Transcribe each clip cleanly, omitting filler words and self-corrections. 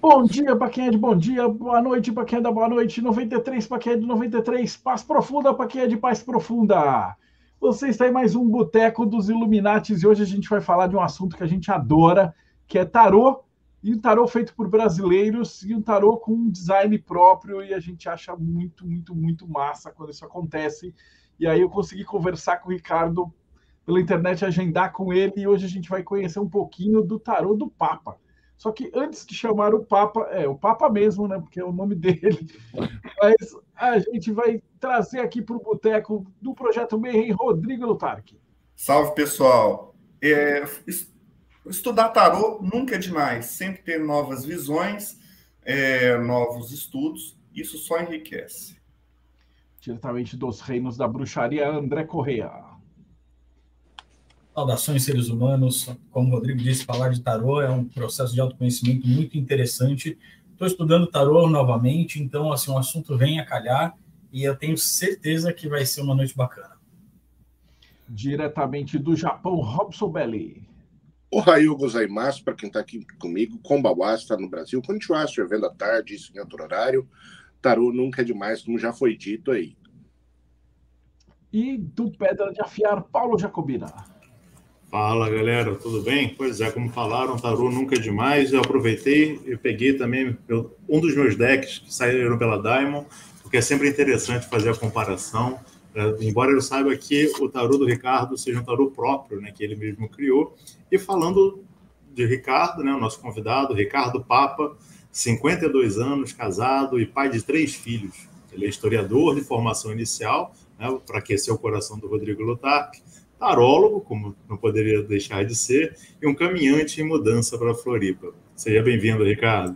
Bom dia para quem é de bom dia, boa noite para quem é da boa noite, 93 para quem é de 93, paz profunda para quem é de paz profunda. Você está em mais um Boteco dos Illuminatis e hoje a gente vai falar de um assunto que a gente adora, que é tarô, e um tarô feito por brasileiros e um tarô com um design próprio e a gente acha muito massa quando isso acontece. E aí eu consegui conversar com o Ricardo pela internet, agendar com ele e hoje a gente vai conhecer um pouquinho do tarô do Papa. Só que antes de chamar o Papa, o Papa mesmo, né? Porque é o nome dele. Mas a gente vai trazer aqui para o boteco do Projeto Mayhem, Rodrigo Lutarque. Salve, pessoal. Estudar tarô nunca é demais. Sempre ter novas visões, novos estudos. Isso só enriquece. Diretamente dos reinos da bruxaria, André Correia. Saudações, seres humanos. Como o Rodrigo disse, falar de tarô é um processo de autoconhecimento muito interessante. Estou estudando tarô novamente, então assim, o assunto vem a calhar e eu tenho certeza que vai ser uma noite bacana. Diretamente do Japão, Robson Belli. Ohayou gozaimasu, para quem está aqui comigo. Konbawa está no Brasil. Konnichiwa, fervendo à tarde, isso em outro horário. Tarô nunca é demais, como já foi dito aí. E do Pedra de Afiar, Paulo Jacobina. Fala, galera, tudo bem? Pois é, como falaram, tarô nunca é demais. Eu aproveitei e peguei também um dos meus decks que saíram pela Diamond, porque é sempre interessante fazer a comparação. Embora eu saiba que o tarô do Ricardo seja um tarô próprio, né, que ele mesmo criou. E falando de Ricardo, né, o nosso convidado, Ricardo Papa, 52 anos, casado e pai de 3 filhos. Ele é historiador de formação inicial, né, para aquecer o coração do Rodrigo Lutarque, tarólogo, como não poderia deixar de ser, e um caminhante em mudança para Floripa. Seja bem-vindo, Ricardo.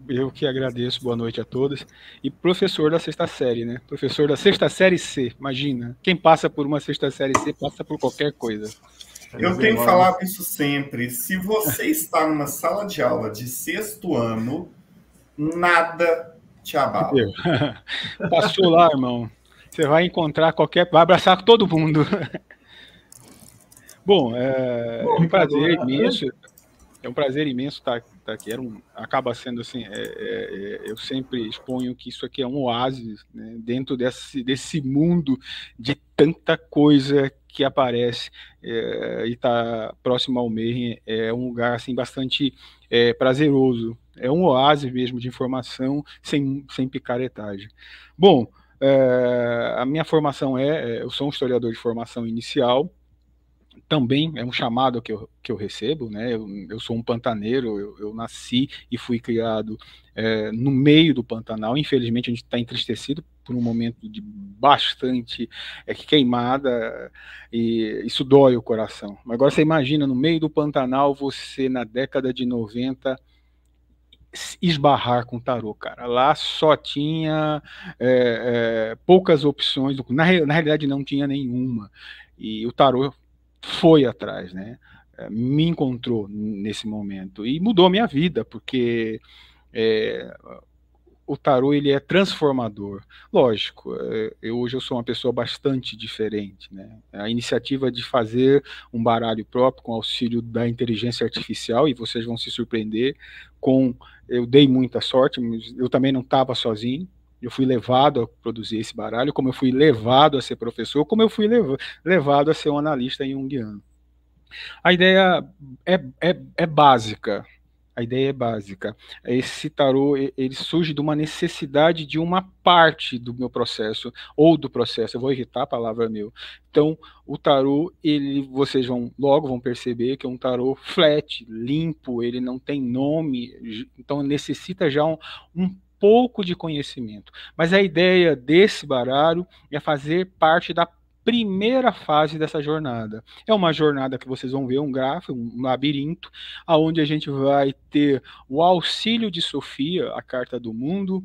Eu que agradeço, boa noite a todos. E professor da 6ª série, né? Professor da 6ª série C, imagina. Quem passa por uma 6ª série C passa por qualquer coisa. Eu tenho falado isso sempre. Se você está numa sala de aula de 6º ano, nada te abala. Passou lá, irmão. Você vai encontrar vai abraçar todo mundo. Bom, é um prazer imenso. É um prazer imenso estar aqui. Acaba sendo assim, eu sempre exponho que isso aqui é um oásis, né, dentro desse mundo de tanta coisa que aparece e está próximo ao Mayhem. É um lugar assim, bastante prazeroso. É um oásis mesmo de informação sem picaretagem. Bom, a minha formação eu sou um historiador de formação inicial, também é um chamado que eu recebo, né? Eu sou um pantaneiro, eu nasci e fui criado no meio do Pantanal. Infelizmente a gente está entristecido por um momento de bastante queimada, e isso dói o coração. Mas agora você imagina, no meio do Pantanal, você na década de 90 esbarrar com tarô, cara. Lá só tinha poucas opções, na realidade não tinha nenhuma, e o tarô foi atrás, né? Me encontrou nesse momento e mudou a minha vida, porque o tarô ele é transformador. Lógico, hoje eu sou uma pessoa bastante diferente, né? A iniciativa de fazer um baralho próprio com auxílio da inteligência artificial, e vocês vão se surpreender eu dei muita sorte, mas eu também não estava sozinho. Eu fui levado a produzir esse baralho, como eu fui levado a ser professor, como eu fui levado a ser um analista junguiano. A ideia é básica. A ideia é básica. Esse tarô, ele surge de uma necessidade de uma parte do meu processo, ou do processo, eu vou irritar a palavra meu. Então, o tarô, vocês logo vão perceber que é um tarô flat, limpo, ele não tem nome, então necessita já um pouco de conhecimento. Mas a ideia desse baralho é fazer parte da primeira fase dessa jornada. É uma jornada que vocês vão ver um gráfico, um labirinto, onde a gente vai ter o auxílio de Sofia, a carta do mundo,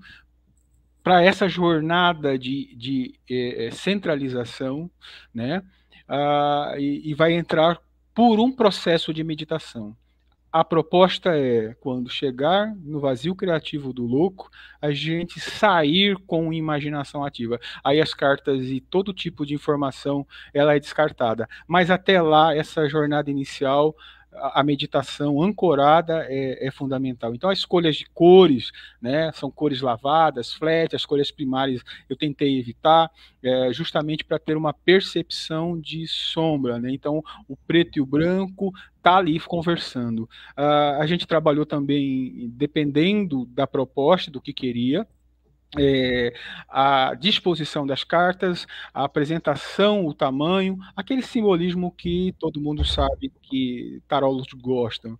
para essa jornada de centralização, né? E vai entrar por um processo de meditação. A proposta é, quando chegar no vazio criativo do louco, a gente sair com imaginação ativa. Aí as cartas e todo tipo de informação, ela é descartada. Mas até lá, essa jornada inicial, a meditação ancorada é fundamental. Então, as escolhas de cores, né, são cores lavadas, flat, as cores primárias eu tentei evitar, justamente para ter uma percepção de sombra, né? Então, o preto e o branco está ali conversando. A gente trabalhou também, dependendo da proposta, do que queria, a disposição das cartas, a apresentação, o tamanho, aquele simbolismo que todo mundo sabe que tarolos gostam.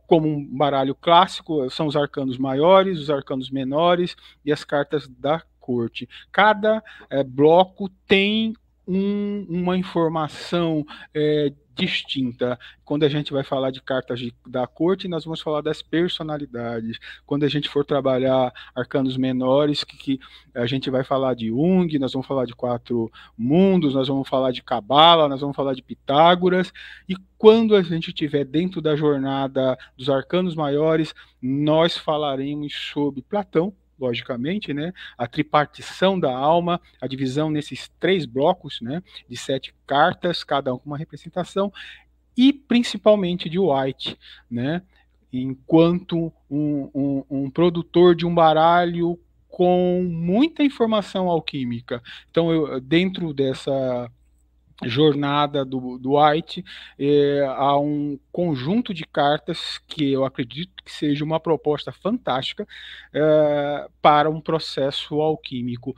Como um baralho clássico, são os arcanos maiores, os arcanos menores e as cartas da corte. Cada bloco tem uma informação distinta. Quando a gente vai falar de cartas da corte, nós vamos falar das personalidades. Quando a gente for trabalhar arcanos menores, que a gente vai falar de Jung, nós vamos falar de 4 mundos, nós vamos falar de Cabala, nós vamos falar de Pitágoras, e quando a gente estiver dentro da jornada dos arcanos maiores, nós falaremos sobre Platão, logicamente, né, a tripartição da alma, a divisão nesses 3 blocos, né, de 7 cartas, cada um com uma representação, e principalmente de White, né, enquanto um produtor de um baralho com muita informação alquímica. Então, dentro dessa jornada do White, há um conjunto de cartas que eu acredito que seja uma proposta fantástica para um processo alquímico,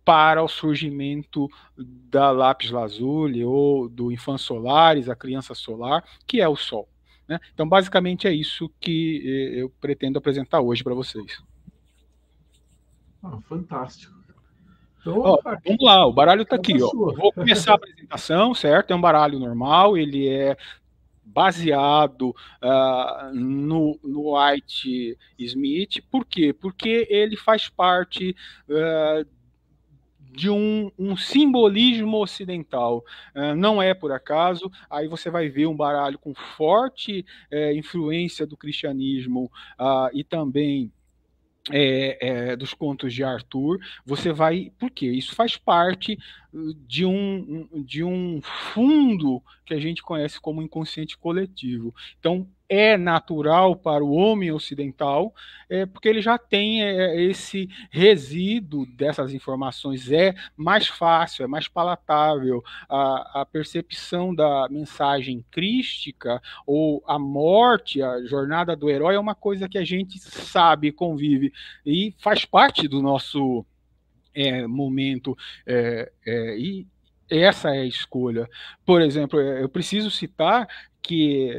para o surgimento da lápis lazuli ou do infant solaris, a criança solar, que é o Sol, né? Então, basicamente, é isso que eu pretendo apresentar hoje para vocês. Fantástico. Então, vamos lá, o baralho está aqui. Vou começar a apresentação, certo? É um baralho normal, ele é baseado no White Smith. Por quê? Porque ele faz parte de um simbolismo ocidental. Não é por acaso. Aí você vai ver um baralho com forte influência do cristianismo e também dos contos de Arthur. Você vai... Por quê? Isso faz parte de um fundo que a gente conhece como inconsciente coletivo. Então, é natural para o homem ocidental, porque ele já tem esse resíduo dessas informações, é mais fácil, é mais palatável. A percepção da mensagem crística, ou a morte, a jornada do herói, é uma coisa que a gente sabe, convive, e faz parte do nosso momento, e essa é a escolha. Por exemplo, eu preciso citar que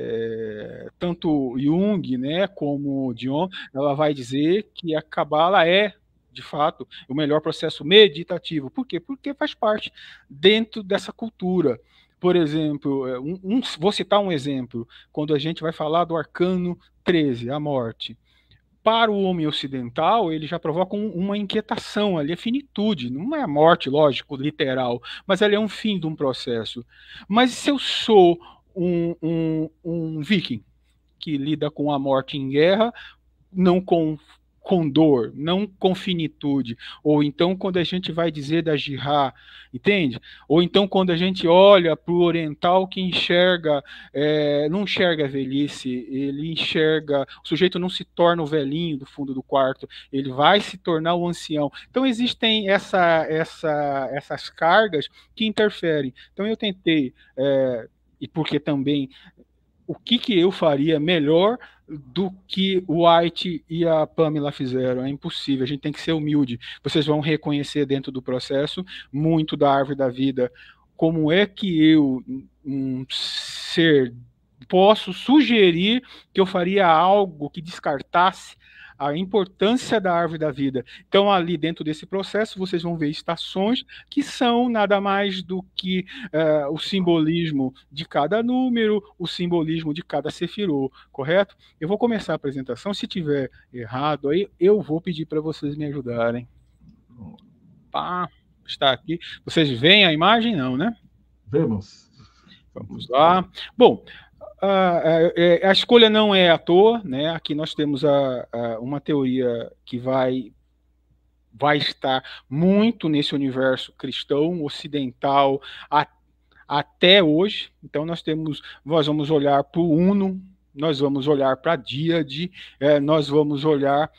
tanto Jung, né, como Dion, ela vai dizer que a Cabala é, de fato, o melhor processo meditativo. Por quê? Porque faz parte dentro dessa cultura. Por exemplo, vou citar um exemplo, quando a gente vai falar do arcano 13, a morte. Para o homem ocidental, ele já provoca uma inquietação ali, a finitude. Não é a morte, lógico, literal, mas ele é um fim de um processo. Mas se eu sou um viking que lida com a morte em guerra, não com dor, não com finitude, ou então quando a gente vai dizer da jihad, entende? Ou então quando a gente olha para o oriental que enxerga, não enxerga a velhice, ele enxerga, o sujeito não se torna o velhinho do fundo do quarto, ele vai se tornar o ancião. Então existem essas cargas que interferem. Então eu tentei, e porque também o que eu faria melhor do que o White e a Pamela fizeram? É impossível, a gente tem que ser humilde. Vocês vão reconhecer dentro do processo muito da árvore da vida. Como é que eu, um ser, posso sugerir que eu faria algo que descartasse a importância da árvore da vida? Então, ali dentro desse processo, vocês vão ver estações que são nada mais do que o simbolismo de cada número, o simbolismo de cada sefirô, correto? Eu vou começar a apresentação. Se tiver errado, aí eu vou pedir para vocês me ajudarem. Está aqui. Vocês veem a imagem? Não, né? Vemos. Vamos lá. Bom, a escolha não é à toa, né? Aqui nós temos uma teoria que vai estar muito nesse universo cristão, ocidental, até hoje. Então nós vamos olhar para o Uno, nós vamos olhar para a Díade, nós vamos olhar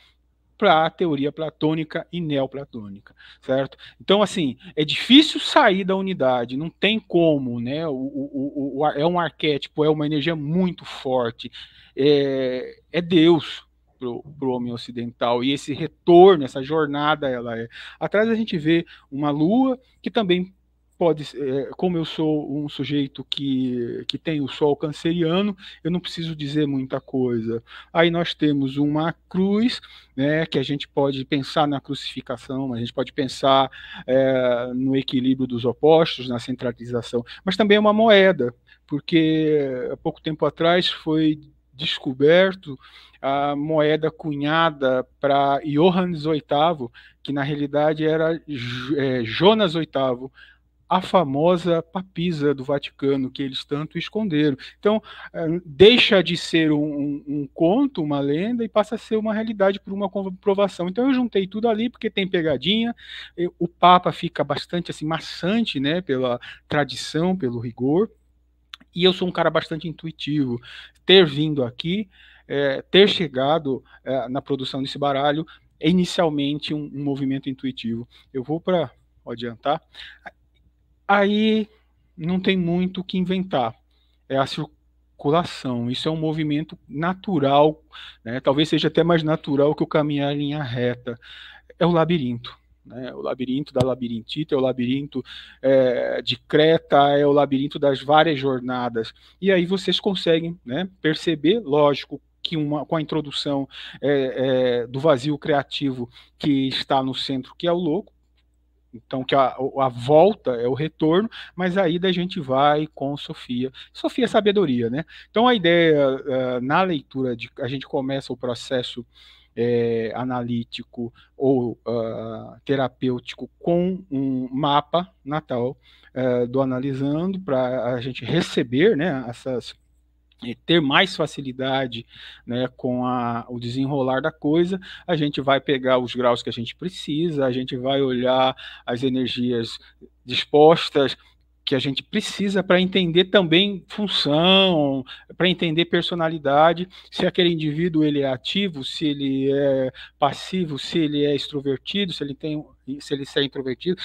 para a teoria platônica e neoplatônica, certo? Então, assim, é difícil sair da unidade, não tem como, né? É um arquétipo, é uma energia muito forte, é Deus para o homem ocidental, e esse retorno, essa jornada, ela é. Atrás a gente vê uma lua que também pode, como eu sou um sujeito que tem o sol canceriano, eu não preciso dizer muita coisa. Aí nós temos uma cruz, né, que a gente pode pensar na crucificação, a gente pode pensar no equilíbrio dos opostos, na centralização, mas também é uma moeda, porque há pouco tempo atrás foi descoberto a moeda cunhada para Johannes VIII, que na realidade era Jonas VIII, a famosa papisa do Vaticano, que eles tanto esconderam. Então, deixa de ser um conto, uma lenda, e passa a ser uma realidade por uma comprovação. Então, eu juntei tudo ali, porque tem pegadinha, o Papa fica bastante assim, maçante, né, pela tradição, pelo rigor, e eu sou um cara bastante intuitivo. Ter vindo aqui, ter chegado na produção desse baralho, é inicialmente um movimento intuitivo. Eu vou para... Pode adiantar. Aí não tem muito o que inventar, é a circulação, isso é um movimento natural, né? Talvez seja até mais natural que o caminhar em linha reta, é o labirinto, né? O labirinto da labirintita, é o labirinto de Creta, é o labirinto das várias jornadas, e aí vocês conseguem, né, perceber, lógico, que com a introdução do vazio criativo que está no centro, que é o louco. Então, que a volta é o retorno, mas a ida a gente vai com Sofia. Sofia é sabedoria, né? Então, a ideia, na leitura, a gente começa o processo analítico ou terapêutico com um mapa natal do analisando, para a gente receber, né, ter mais facilidade, né, com o desenrolar da coisa. A gente vai pegar os graus que a gente precisa, a gente vai olhar as energias dispostas que a gente precisa para entender também função, para entender personalidade, se aquele indivíduo ele é ativo, se ele é passivo, se ele é extrovertido, se ele é introvertido,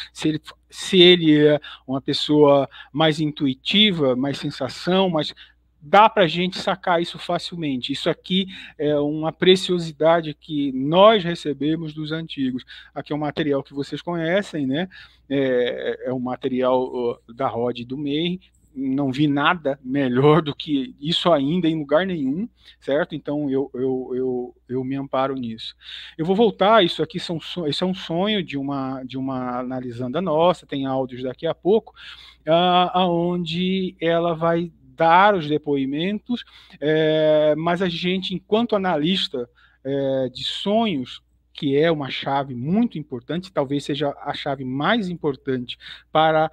se ele é uma pessoa mais intuitiva, mais sensação, mais... Dá para a gente sacar isso facilmente. Isso aqui é uma preciosidade que nós recebemos dos antigos. Aqui é um material que vocês conhecem, né? É um material da Rod e do Meir. Não vi nada melhor do que isso ainda em lugar nenhum, certo? Então eu me amparo nisso. Eu vou voltar, isso aqui esse é um sonho de uma analisanda nossa, tem áudios daqui a pouco, aonde ela vai dar os depoimentos, mas a gente, enquanto analista de sonhos, que é uma chave muito importante, talvez seja a chave mais importante para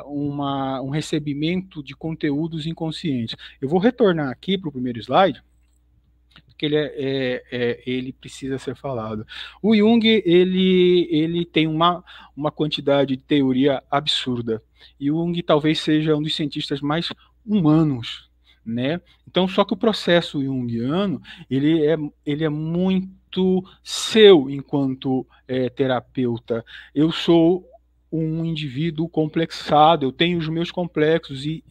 um recebimento de conteúdos inconscientes. Eu vou retornar aqui para o primeiro slide, porque ele precisa ser falado. O Jung, ele tem uma quantidade de teoria absurda. Jung talvez seja um dos cientistas mais humanos, né? Então, só que o processo junguiano, ele é muito seu enquanto terapeuta. Eu sou um indivíduo complexado, eu tenho os meus complexos, e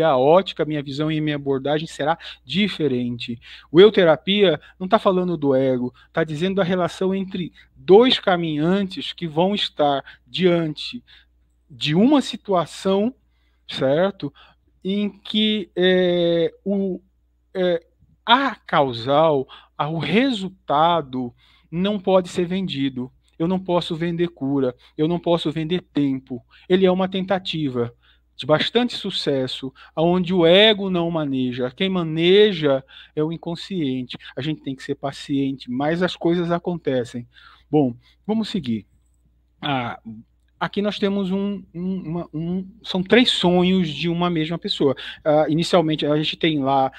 a ótica, minha visão e minha abordagem será diferente. O eu-terapia não está falando do ego, está dizendo da relação entre dois caminhantes que vão estar diante de uma situação, certo? Em que a causal, o resultado não pode ser vendido. Eu não posso vender cura, eu não posso vender tempo. Ele é uma tentativa de bastante sucesso, onde o ego não maneja. Quem maneja é o inconsciente. A gente tem que ser paciente, mas as coisas acontecem. Bom, vamos seguir. Aqui nós temos são 3 sonhos de uma mesma pessoa. Inicialmente, a gente tem lá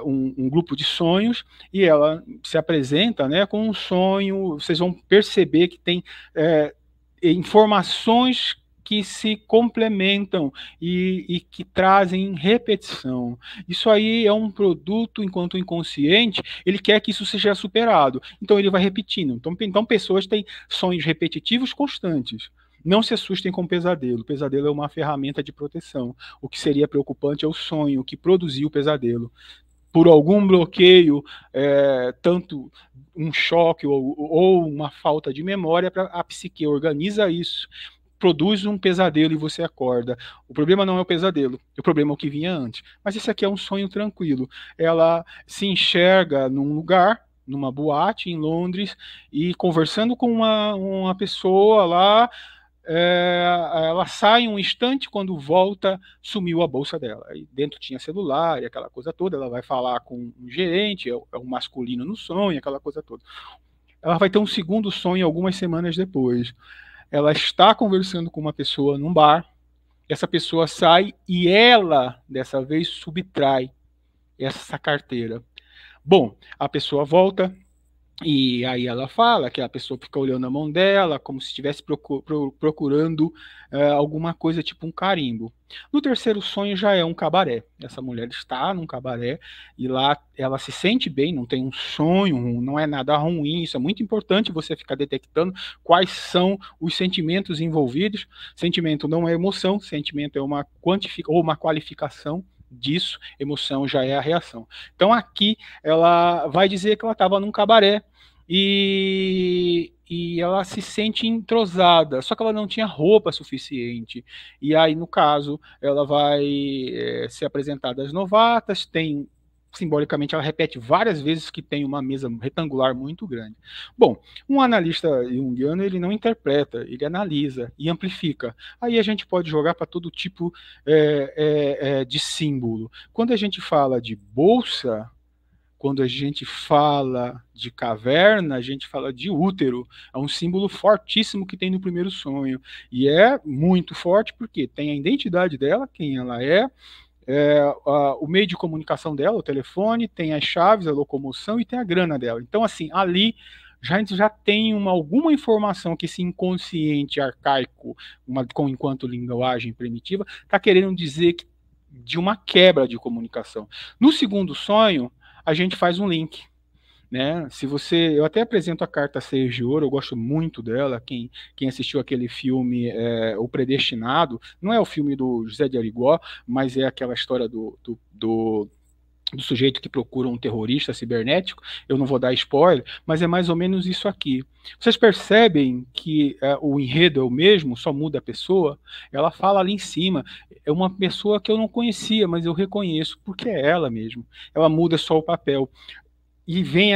um grupo de sonhos, e ela se apresenta, né, com um sonho. Vocês vão perceber que tem informações que se complementam e que trazem repetição. Isso aí é um produto, enquanto inconsciente, ele quer que isso seja superado. Então ele vai repetindo. Então pessoas têm sonhos repetitivos constantes. Não se assustem com pesadelo. O pesadelo é uma ferramenta de proteção. O que seria preocupante é o sonho que produziu o pesadelo. Por algum bloqueio, tanto um choque ou uma falta de memória, a psique organiza isso, produz um pesadelo e você acorda. O problema não é o pesadelo, o problema é o que vinha antes. Mas esse aqui é um sonho tranquilo. Ela se enxerga num lugar, numa boate em Londres, e conversando com uma pessoa lá, ela sai um instante, quando volta, sumiu a bolsa dela. Aí dentro tinha celular e aquela coisa toda. Ela vai falar com um gerente, é um masculino no sonho, aquela coisa toda. Ela vai ter um segundo sonho algumas semanas depois. Ela está conversando com uma pessoa num bar, essa pessoa sai e ela, dessa vez, subtrai essa carteira. Bom, a pessoa volta, e aí ela fala que a pessoa fica olhando a mão dela como se estivesse procurando alguma coisa, tipo um carimbo. No terceiro sonho já é um cabaré. Essa mulher está num cabaré e lá ela se sente bem, não tem um sonho, não é nada ruim. Isso é muito importante, você ficar detectando quais são os sentimentos envolvidos. Sentimento não é emoção, sentimento é uma qualificação disso, emoção já é a reação. Então aqui ela vai dizer que ela estava num cabaré e ela se sente entrosada, só que ela não tinha roupa suficiente. E aí, no caso, ela vai ser apresentada às novatas, simbolicamente ela repete várias vezes que tem uma mesa retangular muito grande. Bom, um analista junguiano, ele não interpreta, ele analisa e amplifica. Aí a gente pode jogar para todo tipo de símbolo. Quando a gente fala de bolsa, quando a gente fala de caverna, a gente fala de útero. É um símbolo fortíssimo que tem no primeiro sonho. E é muito forte porque tem a identidade dela, quem ela é, o meio de comunicação dela, o telefone, tem as chaves, a locomoção e tem a grana dela. Então, assim, ali a gente já tem alguma informação que esse inconsciente arcaico, enquanto linguagem primitiva, está querendo dizer de uma quebra de comunicação. No segundo sonho, a gente faz um link. Né? Eu até apresento a carta 6 de ouro, eu gosto muito dela. Quem assistiu aquele filme O Predestinado, não é o filme do José de Arigó, mas é aquela história do sujeito que procura um terrorista cibernético. Eu não vou dar spoiler, mas é mais ou menos isso aqui. Vocês percebem que o enredo é o mesmo, só muda a pessoa? Ela fala ali em cima, é uma pessoa que eu não conhecia, mas eu reconheço, porque é ela mesmo. Ela muda só o papel. E vem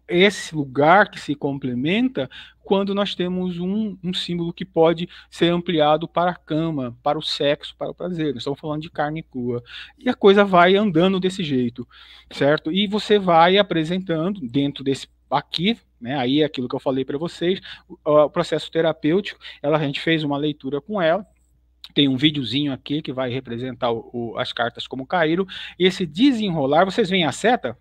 esse lugar que se complementa quando nós temos um símbolo que pode ser ampliado para a cama, para o sexo, para o prazer. Nós estamos falando de carne crua. E a coisa vai andando desse jeito, certo? E você vai apresentando dentro desse aqui, né, aí é aquilo que eu falei para vocês, o processo terapêutico. A gente fez uma leitura com ela. Tem um videozinho aqui que vai representar as cartas como caíram. E esse desenrolar, vocês veem a seta?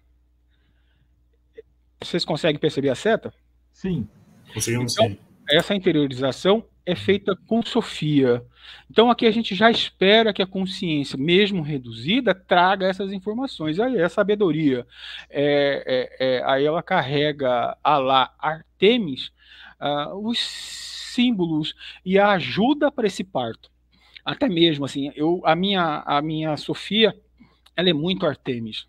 Vocês conseguem perceber a seta? Sim. Conseguimos, então, sim. Essa interiorização é feita com Sofia. Então aqui a gente já espera que a consciência, mesmo reduzida, traga essas informações. Aí é a sabedoria. Aí ela carrega lá Artemis, os símbolos e a ajuda para esse parto. Até mesmo assim, a minha Sofia, ela é muito Artemis.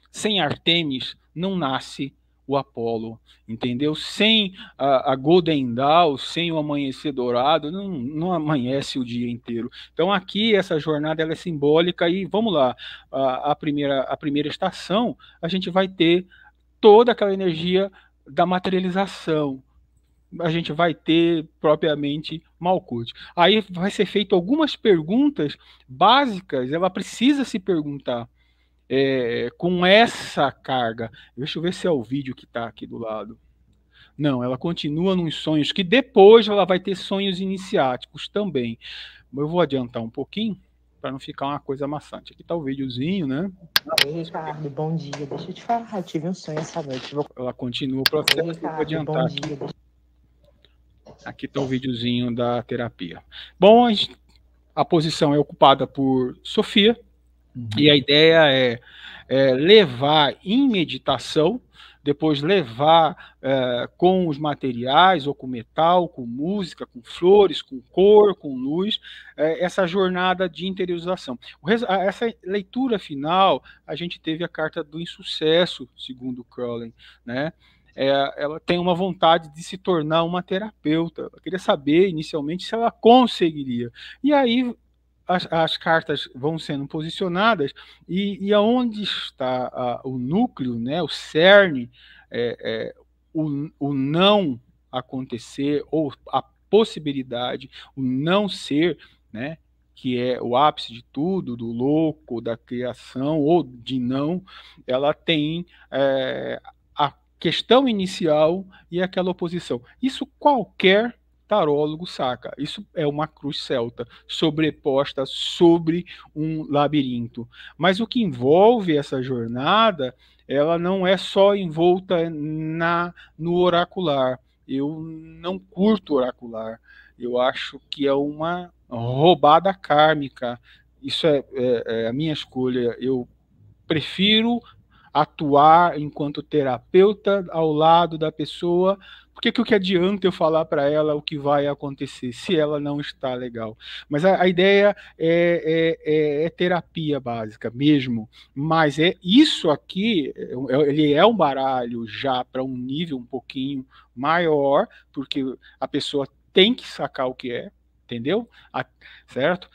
Sem Artemis não nasce o Apolo, entendeu? Sem a Golden Dawn, sem o amanhecer dourado, não amanhece o dia inteiro. Então aqui essa jornada ela é simbólica e vamos lá, a primeira estação a gente vai ter toda aquela energia da materialização. A gente vai ter propriamente Malkuth. Aí vai ser feito algumas perguntas básicas, ela precisa se perguntar. Com essa carga. Deixa eu ver se é o vídeo que está aqui do lado. Não, ela continua nos sonhos, que depois ela vai ter sonhos iniciáticos também. Eu vou adiantar um pouquinho, para não ficar uma coisa maçante. Aqui está o videozinho, né? Oi, Ricardo, bom dia. Deixa eu te falar, eu tive um sonho essa noite. Ela continua o processo. Oi, Ricardo, vou adiantar bom aqui. dia. Aqui está o videozinho da terapia. Bom, a posição é ocupada por Sofia, e a ideia é levar em meditação, depois levar com os materiais, ou com metal, com música, com flores, com cor, com luz, essa jornada de interiorização. Essa leitura final, a gente teve a carta do insucesso, segundo Crowley, né? Ela tem uma vontade de se tornar uma terapeuta. Eu queria saber, inicialmente, se ela conseguiria. E aí as cartas vão sendo posicionadas, e aonde está o núcleo, né, o cerne, o não acontecer, ou a possibilidade, o não ser, né, que é o ápice de tudo, do louco, da criação, ou de não, ela tem a questão inicial e aquela oposição. Isso qualquer tarólogo saca. Isso é uma cruz celta sobreposta sobre um labirinto. Mas o que envolve essa jornada, ela não é só envolta no oracular. Eu não curto oracular. Eu acho que é uma roubada kármica. Isso é a minha escolha. Eu prefiro atuar enquanto terapeuta ao lado da pessoa, porque que adianta eu falar para ela o que vai acontecer se ela não está legal? Mas a ideia é terapia básica mesmo, mas isso aqui, ele é um baralho já para um nível um pouquinho maior, porque a pessoa tem que sacar o que é, entendeu? Certo?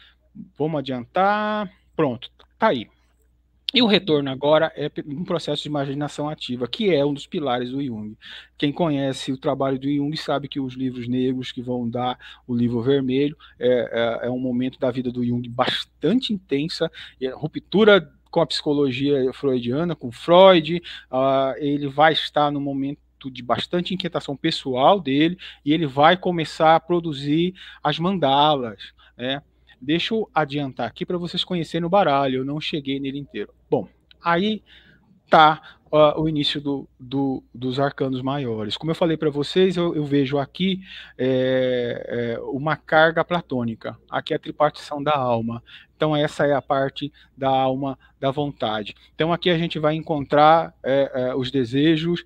Vamos adiantar, pronto, tá aí. E o retorno agora é um processo de imaginação ativa, que é um dos pilares do Jung. Quem conhece o trabalho do Jung sabe que os livros negros que vão dar o livro vermelho é um momento da vida do Jung bastante intensa, ruptura com a psicologia freudiana, com Freud, ele vai estar no momento de bastante inquietação pessoal dele, e ele vai começar a produzir as mandalas, né? Deixa eu adiantar aqui para vocês conhecerem o baralho, eu não cheguei nele inteiro. Bom, aí tá o início dos arcanos maiores. Como eu falei para vocês, eu vejo aqui uma carga platônica. Aqui é a tripartição da alma. Então essa é a parte da alma, da vontade. Então aqui a gente vai encontrar os desejos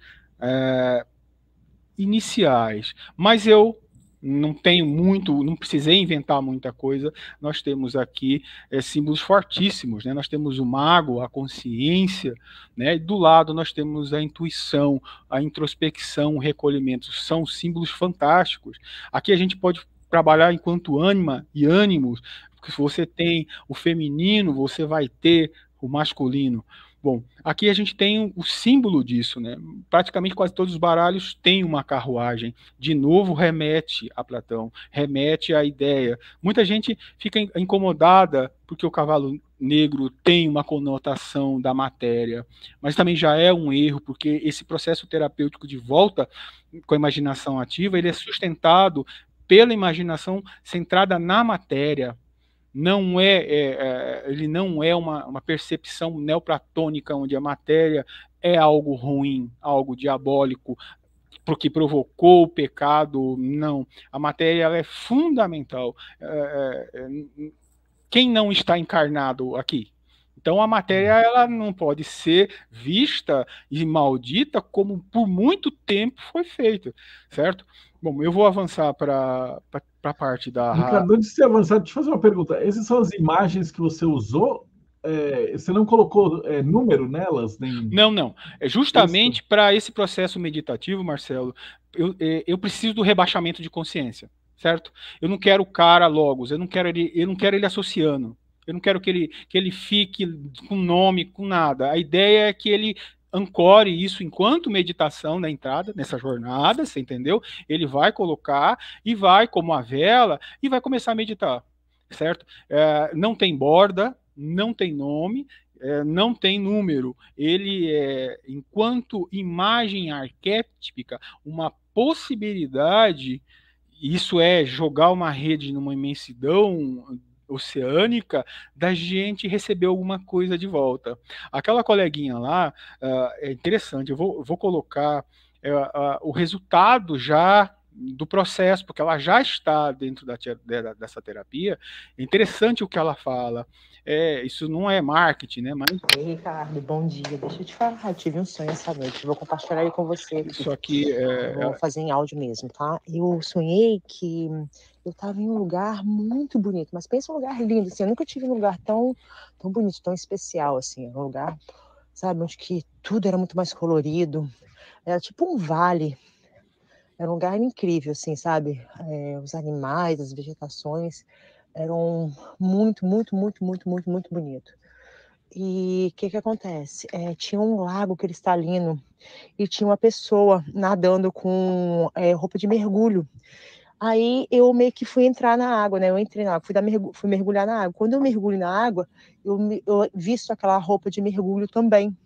iniciais. Mas eu não tenho muito, não precisei inventar muita coisa. Nós temos aqui símbolos fortíssimos, né? Nós temos o mago, a consciência, né? E do lado nós temos a intuição, a introspecção, o recolhimento. São símbolos fantásticos. Aqui a gente pode trabalhar enquanto ânima e ânimos, porque se você tem o feminino, você vai ter o masculino. Bom, aqui a gente tem o símbolo disso, né? Praticamente quase todos os baralhos têm uma carruagem. De novo, remete a Platão, remete à ideia. Muita gente fica incomodada porque o cavalo negro tem uma conotação da matéria, mas também já é um erro, porque esse processo terapêutico de volta com a imaginação ativa, ele é sustentado pela imaginação centrada na matéria. Não ele não é uma percepção neoplatônica onde a matéria é algo ruim, algo diabólico, porque provocou o pecado. Não, a matéria ela é fundamental. Quem não está encarnado aqui? Então a matéria ela não pode ser vista e maldita como por muito tempo foi feito, certo? Bom, eu vou avançar para a parte da... Ricardo, antes de você avançar, deixa eu fazer uma pergunta. Essas são as imagens que você usou? Você não colocou número nelas? Nem... Não. É justamente para esse processo meditativo, Marcelo, eu preciso do rebaixamento de consciência, certo? Eu não quero o cara logos, eu não quero ele associando. Eu não quero que ele fique com nome, com nada. A ideia é que ele ancore isso enquanto meditação na entrada, nessa jornada, você entendeu? Ele vai colocar e vai, como a vela, e vai começar a meditar, certo? Não tem borda, não tem nome, não tem número. Ele é, enquanto imagem arquétipica, uma possibilidade, isso é jogar uma rede numa imensidão oceânica, da gente receber alguma coisa de volta. Aquela coleguinha lá, é interessante, eu vou colocar o resultado já do processo, porque ela já está dentro dessa terapia. É interessante o que ela fala. Isso não é marketing, né? Mas... Ei, Ricardo, bom dia. Deixa eu te falar, eu tive um sonho essa noite. Vou compartilhar aí com você. Isso aqui vou fazer em áudio mesmo, tá? Eu sonhei que eu estava em um lugar muito bonito, mas pensa um lugar lindo, assim. Eu nunca tive um lugar tão bonito, tão especial, assim. Um lugar, sabe, onde que tudo era muito mais colorido. Era tipo um vale. Era um lugar incrível, assim, sabe? Os animais, as vegetações eram muito, muito, muito, muito, muito, muito bonito. E o que acontece? Tinha um lago cristalino e tinha uma pessoa nadando com roupa de mergulho. Aí eu meio que fui entrar na água, né? Eu entrei na água, fui mergulhar na água. Quando eu mergulho na água, eu visto aquela roupa de mergulho também.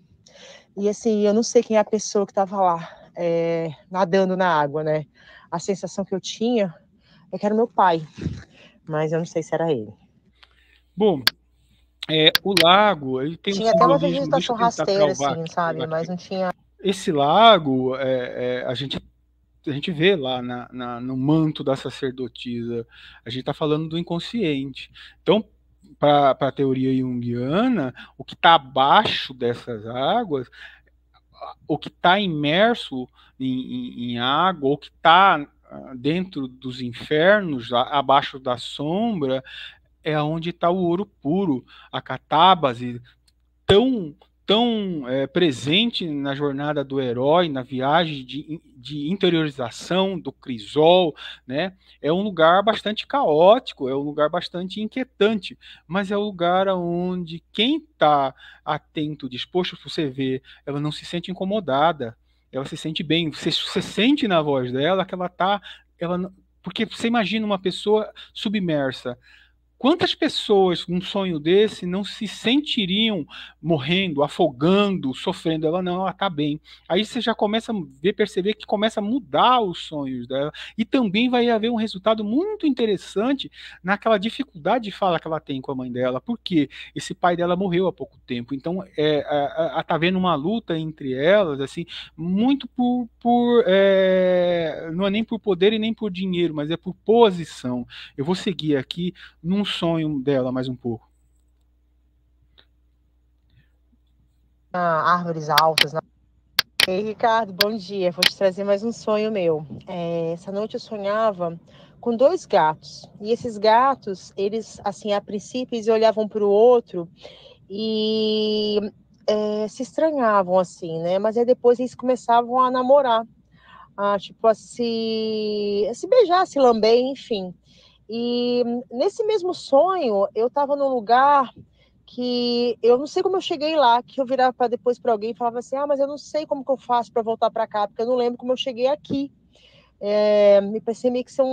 E assim, eu não sei quem é a pessoa que estava lá, nadando na água, né? A sensação que eu tinha é que era meu pai, mas eu não sei se era ele. Bom, o lago, ele tem tinha até uma vegetação rasteira, assim, sabe? Mas não tinha... Esse lago, a gente vê lá no manto da sacerdotisa, a gente está falando do inconsciente. Então, para a teoria junguiana, o que está abaixo dessas águas, o que está imerso em água, ou que está dentro dos infernos, abaixo da sombra, é onde está o ouro puro, a catábase, tão presente na jornada do herói, na viagem de interiorização do crisol, né? É um lugar bastante caótico, é um lugar bastante inquietante, mas é um lugar onde quem está atento, disposto a você ver, ela não se sente incomodada, ela se sente bem, você sente na voz dela que ela está... Porque você imagina uma pessoa submersa. Quantas pessoas num sonho desse não se sentiriam morrendo, afogando, sofrendo? Ela está bem. Aí você já começa a perceber que começa a mudar os sonhos dela. E também vai haver um resultado muito interessante naquela dificuldade de fala que ela tem com a mãe dela, porque esse pai dela morreu há pouco tempo. Então, está havendo uma luta entre elas, assim, muito não é nem por poder e nem por dinheiro, mas é por posição. Eu vou seguir aqui num sonho dela mais um pouco. Árvores altas. Ei, Ricardo, bom dia. Vou te trazer mais um sonho meu. Essa noite eu sonhava com 2 gatos. E esses gatos, eles, assim, a princípio, eles olhavam para o outro e se estranhavam, assim, né? Mas aí depois eles começavam a namorar. Tipo, a se beijar, se lamber, enfim. E nesse mesmo sonho, eu estava num lugar que eu não sei como eu cheguei lá, que eu virava depois para alguém e falava assim, mas eu não sei como que eu faço para voltar para cá, porque eu não lembro como eu cheguei aqui. Me parecia meio que ser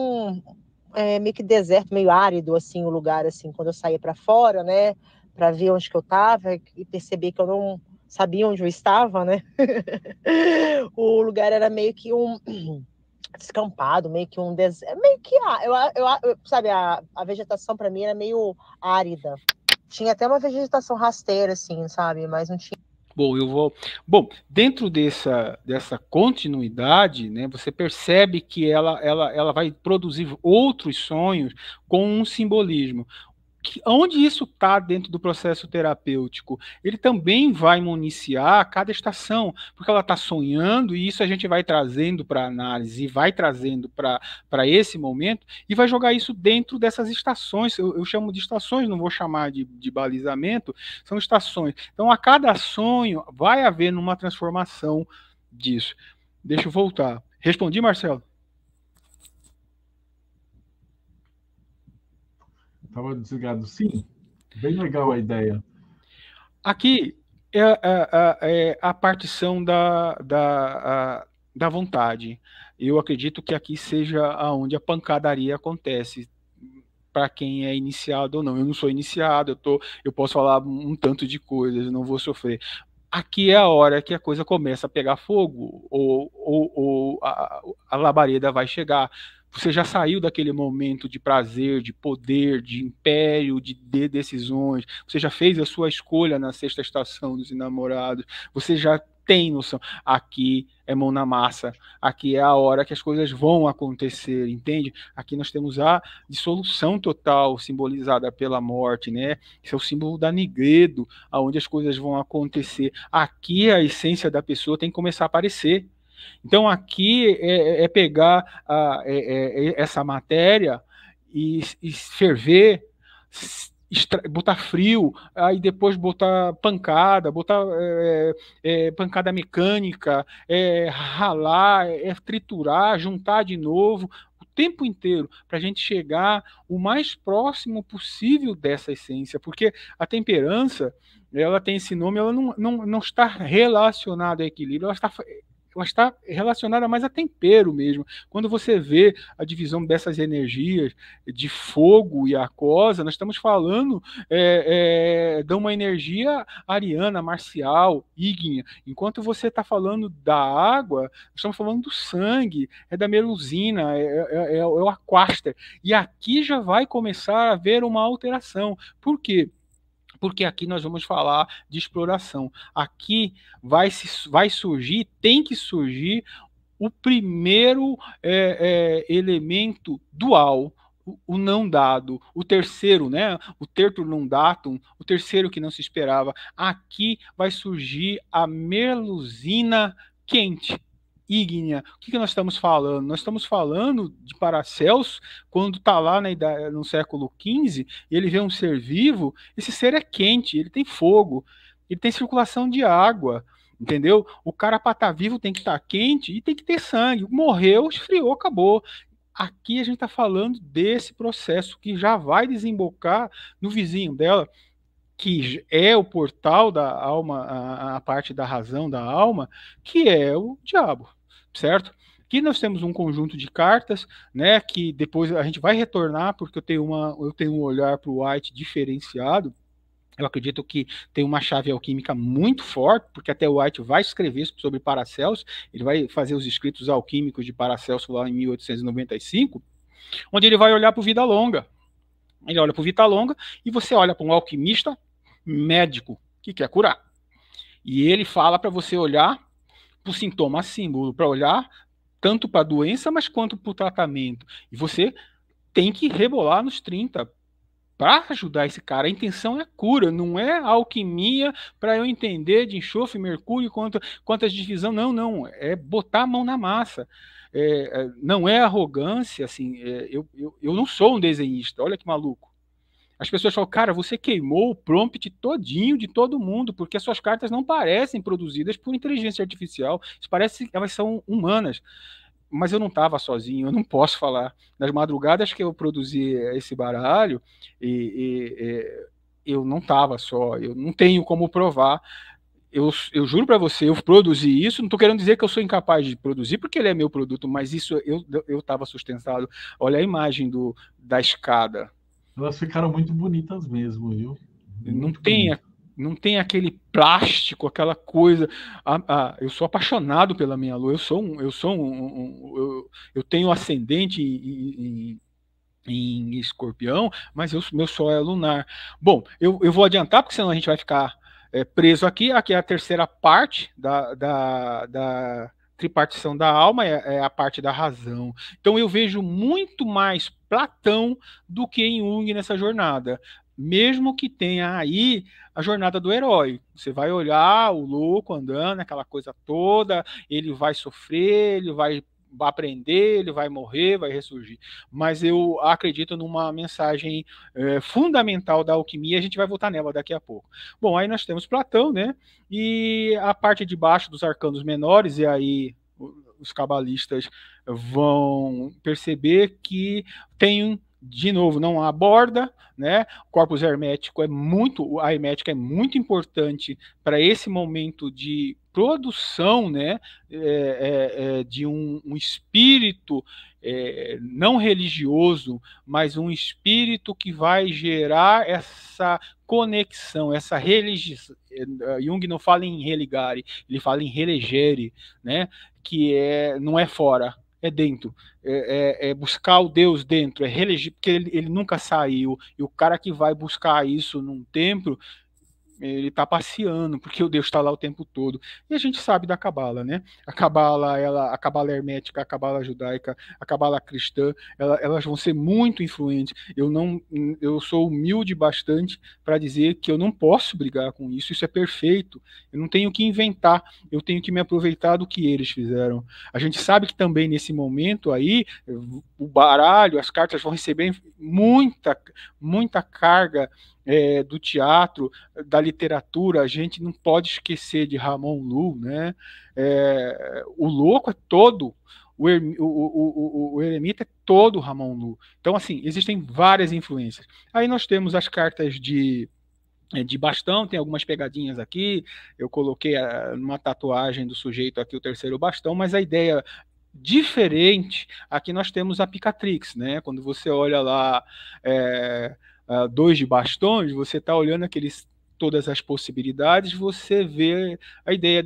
meio que deserto, meio árido, assim, o lugar, assim, quando eu saía para fora, né, para ver onde que eu estava e perceber que eu não sabia onde eu estava, né. O lugar era meio que descampado, meio que um deserto, meio que sabe, a vegetação para mim era meio árida. Tinha até uma vegetação rasteira, assim, sabe, mas não tinha. Bom, dentro dessa continuidade, né, você percebe que ela vai produzir outros sonhos com um simbolismo. Onde isso está dentro do processo terapêutico? Ele também vai municiar cada estação, porque ela está sonhando, e isso a gente vai trazendo para análise, e vai trazendo para esse momento, e vai jogar isso dentro dessas estações. Eu chamo de estações, não vou chamar de balizamento, são estações. Então, a cada sonho vai haver uma transformação disso. Deixa eu voltar. Respondi, Marcelo? Estava desligado. Sim, bem legal a ideia. Aqui é a partição da vontade. Eu acredito que aqui seja onde a pancadaria acontece, para quem é iniciado ou não. Eu não sou iniciado, eu posso falar um tanto de coisas, não vou sofrer. Aqui é a hora que a coisa começa a pegar fogo, ou a labareda vai chegar. Você já saiu daquele momento de prazer, de poder, de império, de decisões. Você já fez a sua escolha na 6ª estação dos enamorados. Você já tem noção. Aqui é mão na massa, aqui é a hora que as coisas vão acontecer, entende? Aqui nós temos a dissolução total, simbolizada pela morte, né? Esse é o símbolo da Nigredo, aonde as coisas vão acontecer. Aqui a essência da pessoa tem que começar a aparecer. Então aqui é pegar essa matéria e ferver, botar frio, aí depois botar pancada, botar pancada mecânica, ralar, triturar, juntar de novo, o tempo inteiro, para a gente chegar o mais próximo possível dessa essência, porque a temperança, ela tem esse nome, ela não está relacionada a equilíbrio, ela está relacionada mais a tempero mesmo. Quando você vê a divisão dessas energias de fogo e aquosa, nós estamos falando de uma energia ariana, marcial, ígnea. Enquanto você está falando da água, nós estamos falando do sangue, da melusina, é o aquaster. E aqui já vai começar a haver uma alteração. Por quê? Porque aqui nós vamos falar de exploração. Aqui vai surgir, tem que surgir o primeiro elemento dual, o não dado, o terceiro, né? O terto non datum, o terceiro que não se esperava. Aqui vai surgir a melusina quente, ígnea. O que nós estamos falando? Nós estamos falando de Paracelso, quando está lá no século XV, e ele vê um ser vivo, esse ser é quente, ele tem fogo, ele tem circulação de água, entendeu? O cara para estar vivo tem que estar quente e tem que ter sangue. Morreu, esfriou, acabou. Aqui a gente está falando desse processo que já vai desembocar no vizinho dela, que é o portal da alma, a parte da razão da alma, que é o diabo. Certo? Aqui nós temos um conjunto de cartas, né, que depois a gente vai retornar, porque eu tenho um olhar para o White diferenciado. Eu acredito que tem uma chave alquímica muito forte, porque até o White vai escrever sobre Paracelso, ele vai fazer os escritos alquímicos de Paracelso lá em 1895, onde ele vai olhar para o Vida Longa. Ele olha para o Vida Longa e você olha para um alquimista médico que quer curar. E ele fala para você olhar para o sintoma símbolo, para olhar tanto para a doença, mas quanto para o tratamento. E você tem que rebolar nos 30 para ajudar esse cara. A intenção é cura, não é alquimia para eu entender de enxofre, mercúrio, quantas divisão. Não, é botar a mão na massa. Não é arrogância, assim, eu não sou um desenhista, olha que maluco. As pessoas falam, cara, você queimou o prompt todinho de todo mundo, porque as suas cartas não parecem produzidas por inteligência artificial, parece que elas são humanas. Mas eu não estava sozinho, eu não posso falar. Nas madrugadas que eu produzi esse baralho, eu não estava só, eu não tenho como provar. Eu juro para você, eu produzi isso, não estou querendo dizer que eu sou incapaz de produzir, porque ele é meu produto, mas isso eu estava sustentado. Olha a imagem da escada. Elas ficaram muito bonitas mesmo, viu? Não tem aquele plástico, aquela coisa. Eu sou apaixonado pela minha lua. Eu tenho ascendente em Escorpião, mas meu sol é lunar. Bom, eu vou adiantar, porque senão a gente vai ficar preso aqui. Aqui é a terceira parte da tripartição da alma, é a parte da razão. Então eu vejo muito mais Platão do que em Jung nessa jornada, mesmo que tenha aí a jornada do herói. Você vai olhar o louco andando, aquela coisa toda, ele vai sofrer, ele vai aprender, ele vai morrer, vai ressurgir. Mas eu acredito numa mensagem fundamental da alquimia, a gente vai voltar nela daqui a pouco. Bom, aí nós temos Platão, né? E a parte de baixo dos arcanos menores, e aí os cabalistas vão perceber que tem, de novo, não há borda, né? O corpus hermético a hermética é muito importante para esse momento de produção, né? De um espírito não religioso, mas um espírito que vai gerar essa conexão, essa religião. Jung não fala em religare, ele fala em relegere, né? Que não é fora, é dentro, é buscar o Deus dentro, porque ele nunca saiu, e o cara que vai buscar isso num templo ele está passeando, porque o Deus está lá o tempo todo. E a gente sabe da Cabala, né? A Cabala, a Cabala hermética, a Cabala judaica, a Cabala cristã, elas vão ser muito influentes. Eu sou humilde bastante para dizer que eu não posso brigar com isso. Isso é perfeito. Eu não tenho que inventar. Eu tenho que me aproveitar do que eles fizeram. A gente sabe que também nesse momento aí o baralho, as cartas vão receber muita carga do teatro, da literatura. A gente não pode esquecer de Ramon Lu, né? O louco é todo, o eremita é todo Ramon Lu. Então, assim, existem várias influências. Aí nós temos as cartas de bastão, tem algumas pegadinhas aqui, eu coloquei numa tatuagem do sujeito aqui o terceiro bastão, mas a ideia diferente, aqui nós temos a Picatrix, né? Quando você olha lá 2 de bastões, você está olhando todas as possibilidades, você vê a ideia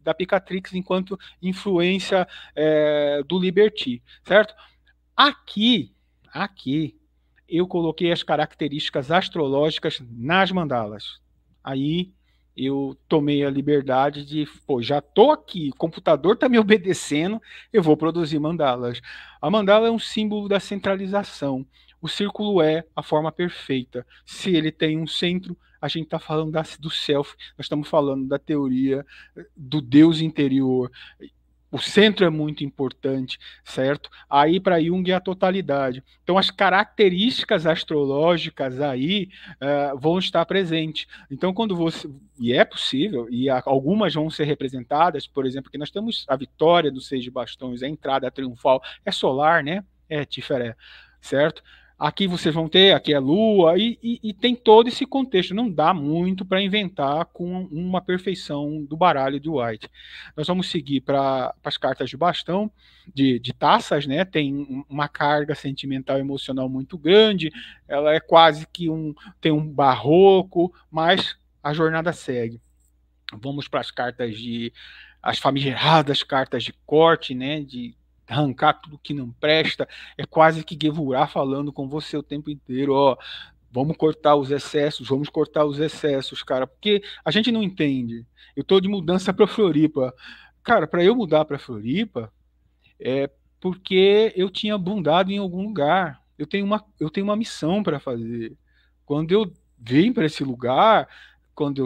da Picatrix enquanto influência do Liberty, certo? Aqui, eu coloquei as características astrológicas nas mandalas. Aí eu tomei a liberdade de, já estou aqui, o computador está me obedecendo, eu vou produzir mandalas. A mandala é um símbolo da centralização. O círculo é a forma perfeita. Se ele tem um centro, a gente está falando do self, nós estamos falando da teoria do Deus interior. O centro é muito importante, certo? Aí para Jung é a totalidade. Então as características astrológicas aí vão estar presentes. Então quando e é possível, e algumas vão ser representadas, por exemplo, que nós temos a vitória dos 6 de bastões, a entrada triunfal, é solar, né? É Tiferé, certo? Aqui vocês vão ter, aqui é Lua, e tem todo esse contexto. Não dá muito para inventar com uma perfeição do baralho de White. Nós vamos seguir para as cartas de bastão, de taças, né? Tem uma carga sentimental e emocional muito grande, ela é quase que tem um barroco, mas a jornada segue. Vamos para as cartas as famigeradas cartas de corte, né? De arrancar tudo que não presta, é quase que Gevurah falando com você o tempo inteiro, vamos cortar os excessos, cara, porque a gente não entende. Eu tô de mudança para Floripa. Cara, para eu mudar para Floripa, é porque eu tinha bundado em algum lugar. Eu tenho uma missão para fazer. Quando eu vim para esse lugar, quando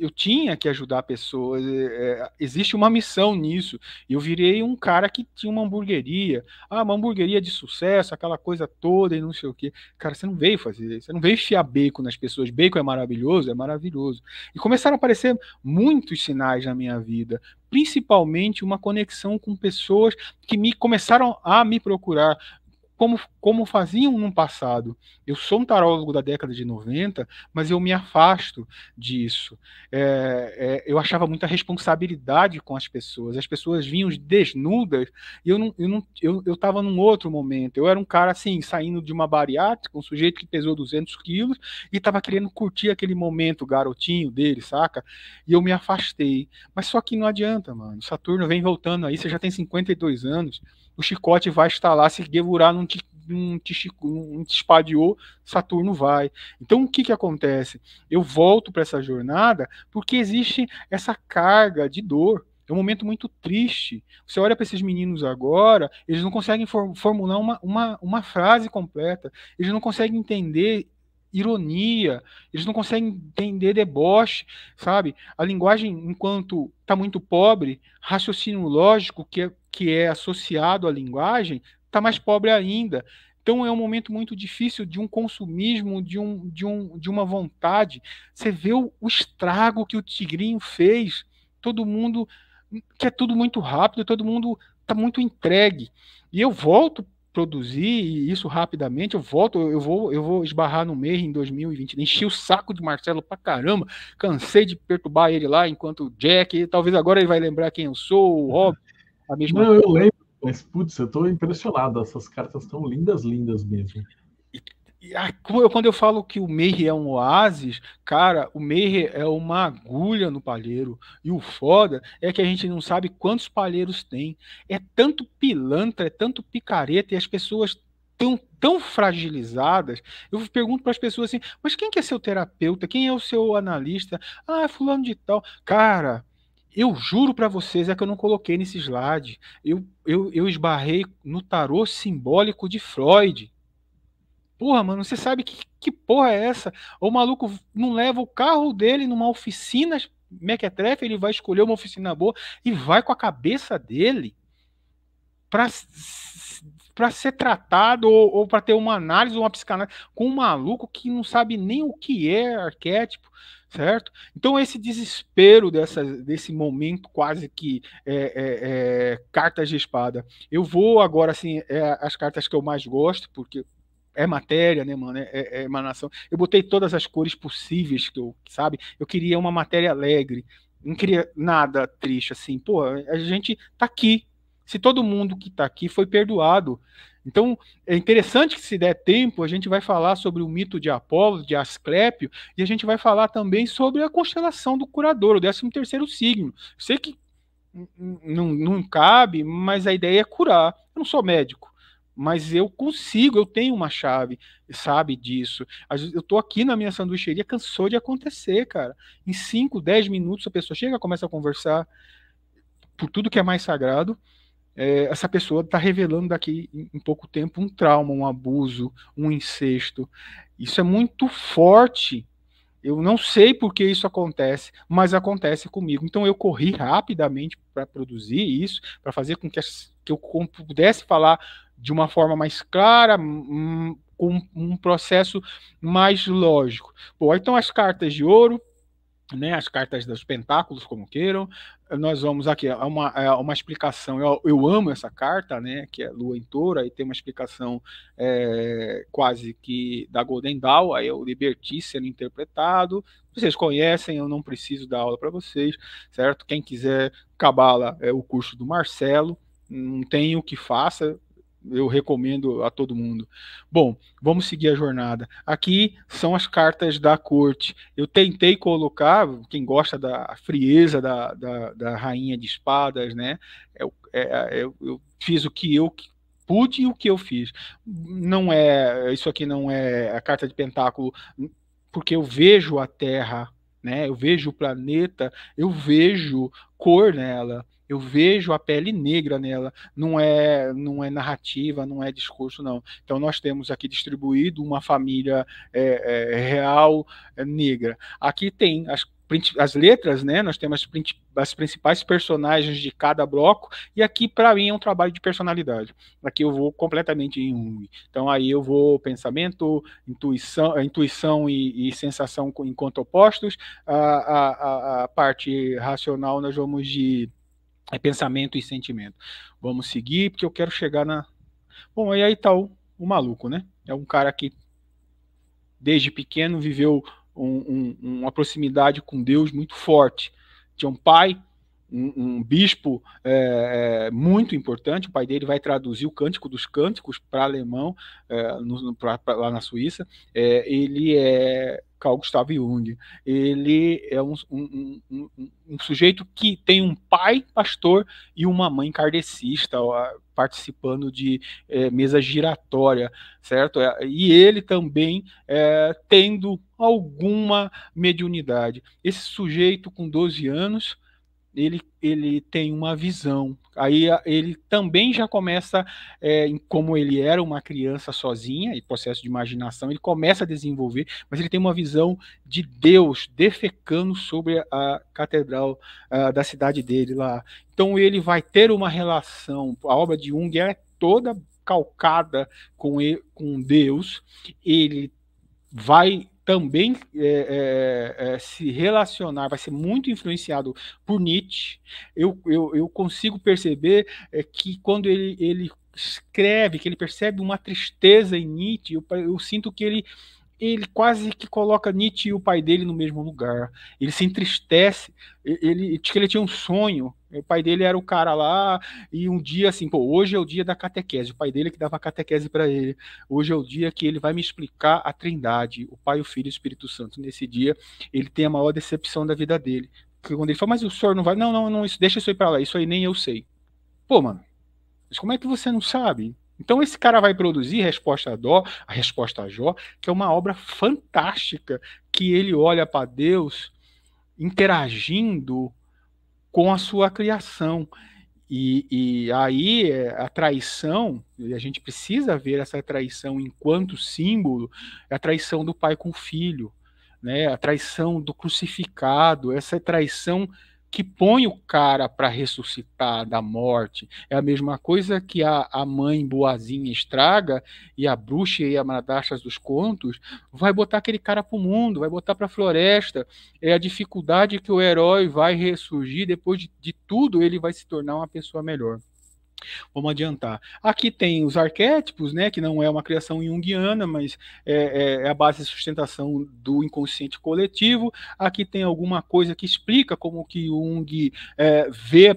eu tinha que ajudar pessoas, existe uma missão nisso. Eu virei um cara que tinha uma hamburgueria, uma hamburgueria de sucesso, aquela coisa toda e não sei o quê. Cara, você não veio fazer, você não veio enfiar bacon nas pessoas. Bacon é maravilhoso, é maravilhoso. E começaram a aparecer muitos sinais na minha vida, principalmente uma conexão com pessoas que começaram a me procurar, como faziam no passado. Eu sou um tarólogo da década de 90, mas eu me afasto disso. Eu achava muita responsabilidade com as pessoas vinham desnudas, e eu estava num outro momento. Eu era um cara assim, saindo de uma bariátrica, um sujeito que pesou 200 quilos, e estava querendo curtir aquele momento garotinho dele, saca? E eu me afastei. Mas só que não adianta, mano. Saturno vem voltando aí, você já tem 52 anos, o chicote vai estar lá, se Gevurah não te espalhou, Saturno vai. Então o que acontece? Eu volto para essa jornada porque existe essa carga de dor. É um momento muito triste. Você olha para esses meninos agora, eles não conseguem formular uma frase completa, eles não conseguem entender ironia, eles não conseguem entender deboche, sabe? A linguagem, enquanto está muito pobre, raciocínio lógico que é associado à linguagem, está mais pobre ainda. Então é um momento muito difícil de um consumismo, de uma vontade. Você vê o estrago que o Tigrinho fez. Todo mundo quer tudo muito rápido, todo mundo está muito entregue. E eu volto produzir isso rapidamente, eu vou esbarrar no MEI em 2020, enchi o saco de Marcelo pra caramba, cansei de perturbar ele lá enquanto Jack, talvez agora ele vai lembrar quem eu sou, o Rob, a mesma coisa. Eu lembro, mas putz, eu tô impressionado, essas cartas estão lindas mesmo. Quando eu falo que o Meir é um oásis, cara, o Meir é uma agulha no palheiro. E o foda é que a gente não sabe quantos palheiros tem. É tanto pilantra, é tanto picareta, e as pessoas tão fragilizadas. Eu pergunto para as pessoas assim, mas quem que é seu terapeuta? Quem é o seu analista? Ah, é fulano de tal. Cara, eu juro para vocês, é que eu não coloquei nesse slide. Eu esbarrei no tarô simbólico de Freud. Porra, mano, você sabe que porra é essa? O maluco não leva o carro dele numa oficina mequetrefe, ele vai escolher uma oficina boa e vai com a cabeça dele para ser tratado ou para ter uma análise ou uma psicanálise com um maluco que não sabe nem o que é arquétipo, certo? Então esse desespero desse momento quase que cartas de espada. Eu vou agora, assim, as cartas que eu mais gosto, porque é matéria, né, mano? É emanação. Eu botei todas as cores possíveis sabe? Eu queria uma matéria alegre, não queria nada triste, assim. Pô, a gente tá aqui. Se todo mundo que tá aqui foi perdoado. Então, é interessante que, se der tempo, a gente vai falar sobre o mito de Apolo, de Asclépio, e a gente vai falar também sobre a constelação do curador, o 13º signo. Sei que não cabe, mas a ideia é curar. Eu não sou médico, mas eu consigo, eu tenho uma chave, sabe disso. Eu tô aqui na minha sanduicheria, cansou de acontecer, cara. Em 5, 10 minutos a pessoa chega, começa a conversar por tudo que é mais sagrado. Essa pessoa está revelando daqui em pouco tempo um trauma, um abuso, um incesto. Isso é muito forte. Eu não sei por que isso acontece, mas acontece comigo. Então eu corri rapidamente para produzir isso, para fazer com que eu pudesse falar de uma forma mais clara, com um processo mais lógico. Bom, então as cartas de ouro, né, as cartas dos pentáculos, como queiram, nós vamos aqui, uma explicação, eu amo essa carta, né, que é Lua em Touro, aí tem uma explicação quase que da Golden Dawn, aí é o Liberty sendo interpretado, vocês conhecem, eu não preciso dar aula para vocês, certo? Quem quiser Cabala, é o curso do Marcelo, não tem o que faça, eu recomendo a todo mundo. Bom, vamos seguir a jornada. Aqui são as cartas da corte. Eu tentei colocar, quem gosta da frieza da rainha de espadas, né? Eu fiz o que eu pude e o que eu fiz. Isso aqui não é a carta de pentáculo, porque eu vejo a Terra, né? Eu vejo o planeta, eu vejo cor nela. Eu vejo a pele negra nela, não é narrativa, não é discurso, não. Então nós temos aqui distribuído uma família real negra. Aqui tem as letras, né? Nós temos as principais personagens de cada bloco, e aqui para mim é um trabalho de personalidade. Aqui eu vou completamente em Jung. Então aí eu vou pensamento, intuição e sensação enquanto opostos. A parte racional nós vamos de pensamento e sentimento. Vamos seguir, porque eu quero chegar na... Bom, e aí tá o maluco, né? É um cara que desde pequeno viveu uma proximidade com Deus muito forte. Tinha um pai, um bispo muito importante, o pai dele vai traduzir o Cântico dos Cânticos para alemão lá na Suíça. Ele é Carl Gustav Jung. Ele é um sujeito que tem um pai pastor e uma mãe kardecista, participando de mesa giratória, certo? E ele também tendo alguma mediunidade. Esse sujeito com 12 anos, ele tem uma visão. Aí ele também já começa, como ele era uma criança sozinha, em processo de imaginação, ele começa a desenvolver, mas ele tem uma visão de Deus defecando sobre a catedral da cidade dele lá. Então ele vai ter uma relação, a obra de Jung é toda calcada com Deus, ele vai também se relacionar, vai ser muito influenciado por Nietzsche. Eu consigo perceber que quando ele escreve, que ele percebe uma tristeza em Nietzsche, eu sinto que ele quase que coloca Nietzsche e o pai dele no mesmo lugar. Ele se entristece, ele tinha um sonho. O pai dele era o cara lá, e um dia assim, hoje é o dia da catequese. O pai dele que dava catequese para ele. Hoje é o dia que ele vai me explicar a Trindade, o Pai, o Filho e o Espírito Santo. Nesse dia, ele tem a maior decepção da vida dele. Porque quando ele fala, mas o senhor não vai? Não, deixa isso aí para lá, isso aí nem eu sei. Pô, mano, mas como é que você não sabe? Então esse cara vai produzir a Resposta a Jó, que é uma obra fantástica, que ele olha para Deus interagindo com a sua criação. E aí a traição, e a gente precisa ver essa traição enquanto símbolo, é a traição do pai com o filho, né? A traição do crucificado, essa traição que põe o cara para ressuscitar da morte. É a mesma coisa que a mãe boazinha estraga, e a bruxa e a Madachas dos contos vai botar aquele cara para o mundo, vai botar para a floresta. É a dificuldade que o herói vai ressurgir, depois de tudo ele vai se tornar uma pessoa melhor. Vamos adiantar. Aqui tem os arquétipos, né, que não é uma criação junguiana, mas é a base de sustentação do inconsciente coletivo. Aqui tem alguma coisa que explica como que Jung vê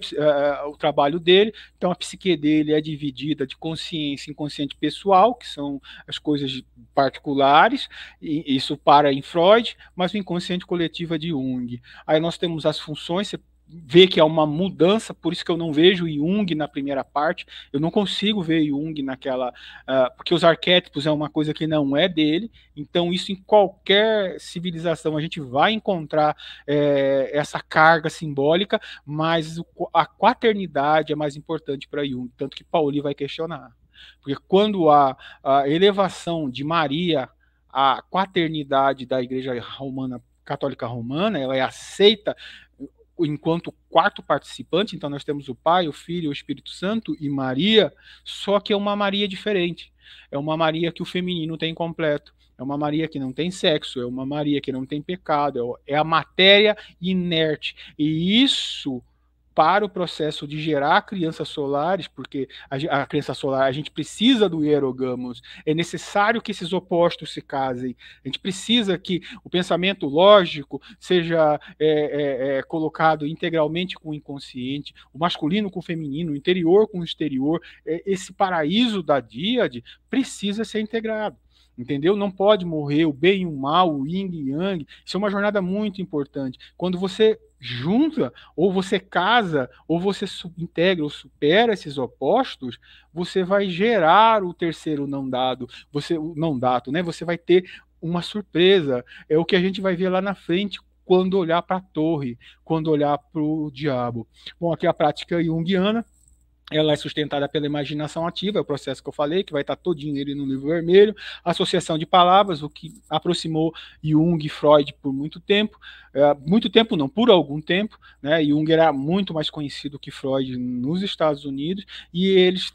o trabalho dele. Então, a psique dele é dividida de consciência e inconsciente pessoal, que são as coisas particulares, e isso para em Freud, mas o inconsciente coletivo é de Jung. Aí nós temos as funções, você vê que há uma mudança, por isso que eu não vejo Jung na primeira parte, eu não consigo ver Jung naquela, porque os arquétipos é uma coisa que não é dele, então isso em qualquer civilização a gente vai encontrar essa carga simbólica, mas a quaternidade é mais importante para Jung, tanto que Pauli vai questionar, porque quando a elevação de Maria à quaternidade da Igreja Romana, Católica Romana, ela é aceita enquanto quarto participante, então nós temos o Pai, o Filho, o Espírito Santo e Maria, só que é uma Maria diferente. É uma Maria que o feminino tem completo. É uma Maria que não tem sexo, é uma Maria que não tem pecado, é a matéria inerte. E isso, para o processo de gerar crianças solares, porque a criança solar, a gente precisa do hierogamos, é necessário que esses opostos se casem, a gente precisa que o pensamento lógico seja colocado integralmente com o inconsciente, o masculino com o feminino, o interior com o exterior, esse paraíso da díade precisa ser integrado. Entendeu? Não pode morrer o bem e o mal, o yin e yang. Isso é uma jornada muito importante. Quando você junta, ou você casa, ou você integra ou supera esses opostos, você vai gerar o terceiro não dado, o não dato, né? Você vai ter uma surpresa. É o que a gente vai ver lá na frente quando olhar para a torre, quando olhar para o diabo. Bom, aqui a prática junguiana. Ela é sustentada pela imaginação ativa, é o processo que eu falei, que vai estar todinho nele no livro vermelho, associação de palavras, o que aproximou Jung e Freud por muito tempo não, por algum tempo, né? Jung era muito mais conhecido que Freud nos Estados Unidos, e eles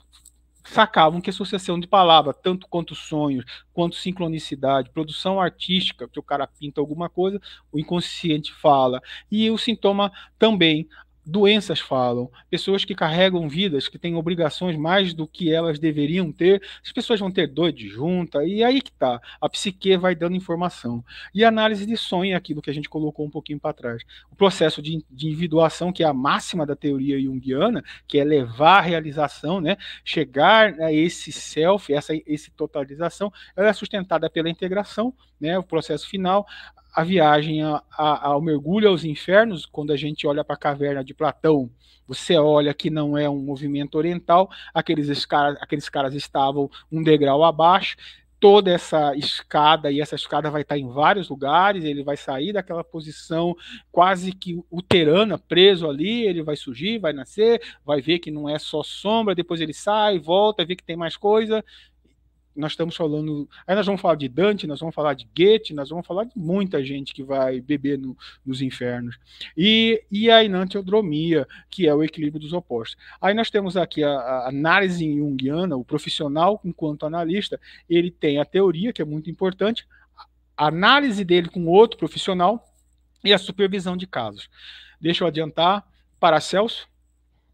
sacavam que associação de palavra, tanto quanto sonhos, quanto sincronicidade, produção artística, que o cara pinta alguma coisa, o inconsciente fala, e o sintoma também. Doenças falam, pessoas que carregam vidas, que têm obrigações mais do que elas deveriam ter, as pessoas vão ter dor de junta, e aí que tá, a psique vai dando informação. E a análise de sonho é aquilo que a gente colocou um pouquinho para trás. O processo de individuação, que é a máxima da teoria junguiana, que é levar à realização, né, chegar a esse self, essa totalização, ela é sustentada pela integração, né, o processo final, a viagem ao mergulho aos infernos, quando a gente olha para a caverna de Platão, você olha que não é um movimento oriental, aqueles caras estavam um degrau abaixo, toda essa escada, e essa escada vai estar em vários lugares, ele vai sair daquela posição quase que uterana, preso ali, ele vai surgir, vai nascer, vai ver que não é só sombra, depois ele sai, volta, vê que tem mais coisa. Nós estamos falando, aí nós vamos falar de Dante, nós vamos falar de Goethe, nós vamos falar de muita gente que vai beber nos infernos. E a enantiodromia, que é o equilíbrio dos opostos. Aí nós temos aqui a análise junguiana, o profissional, enquanto analista, ele tem a teoria, que é muito importante, a análise dele com outro profissional e a supervisão de casos. Deixa eu adiantar, Paracelso,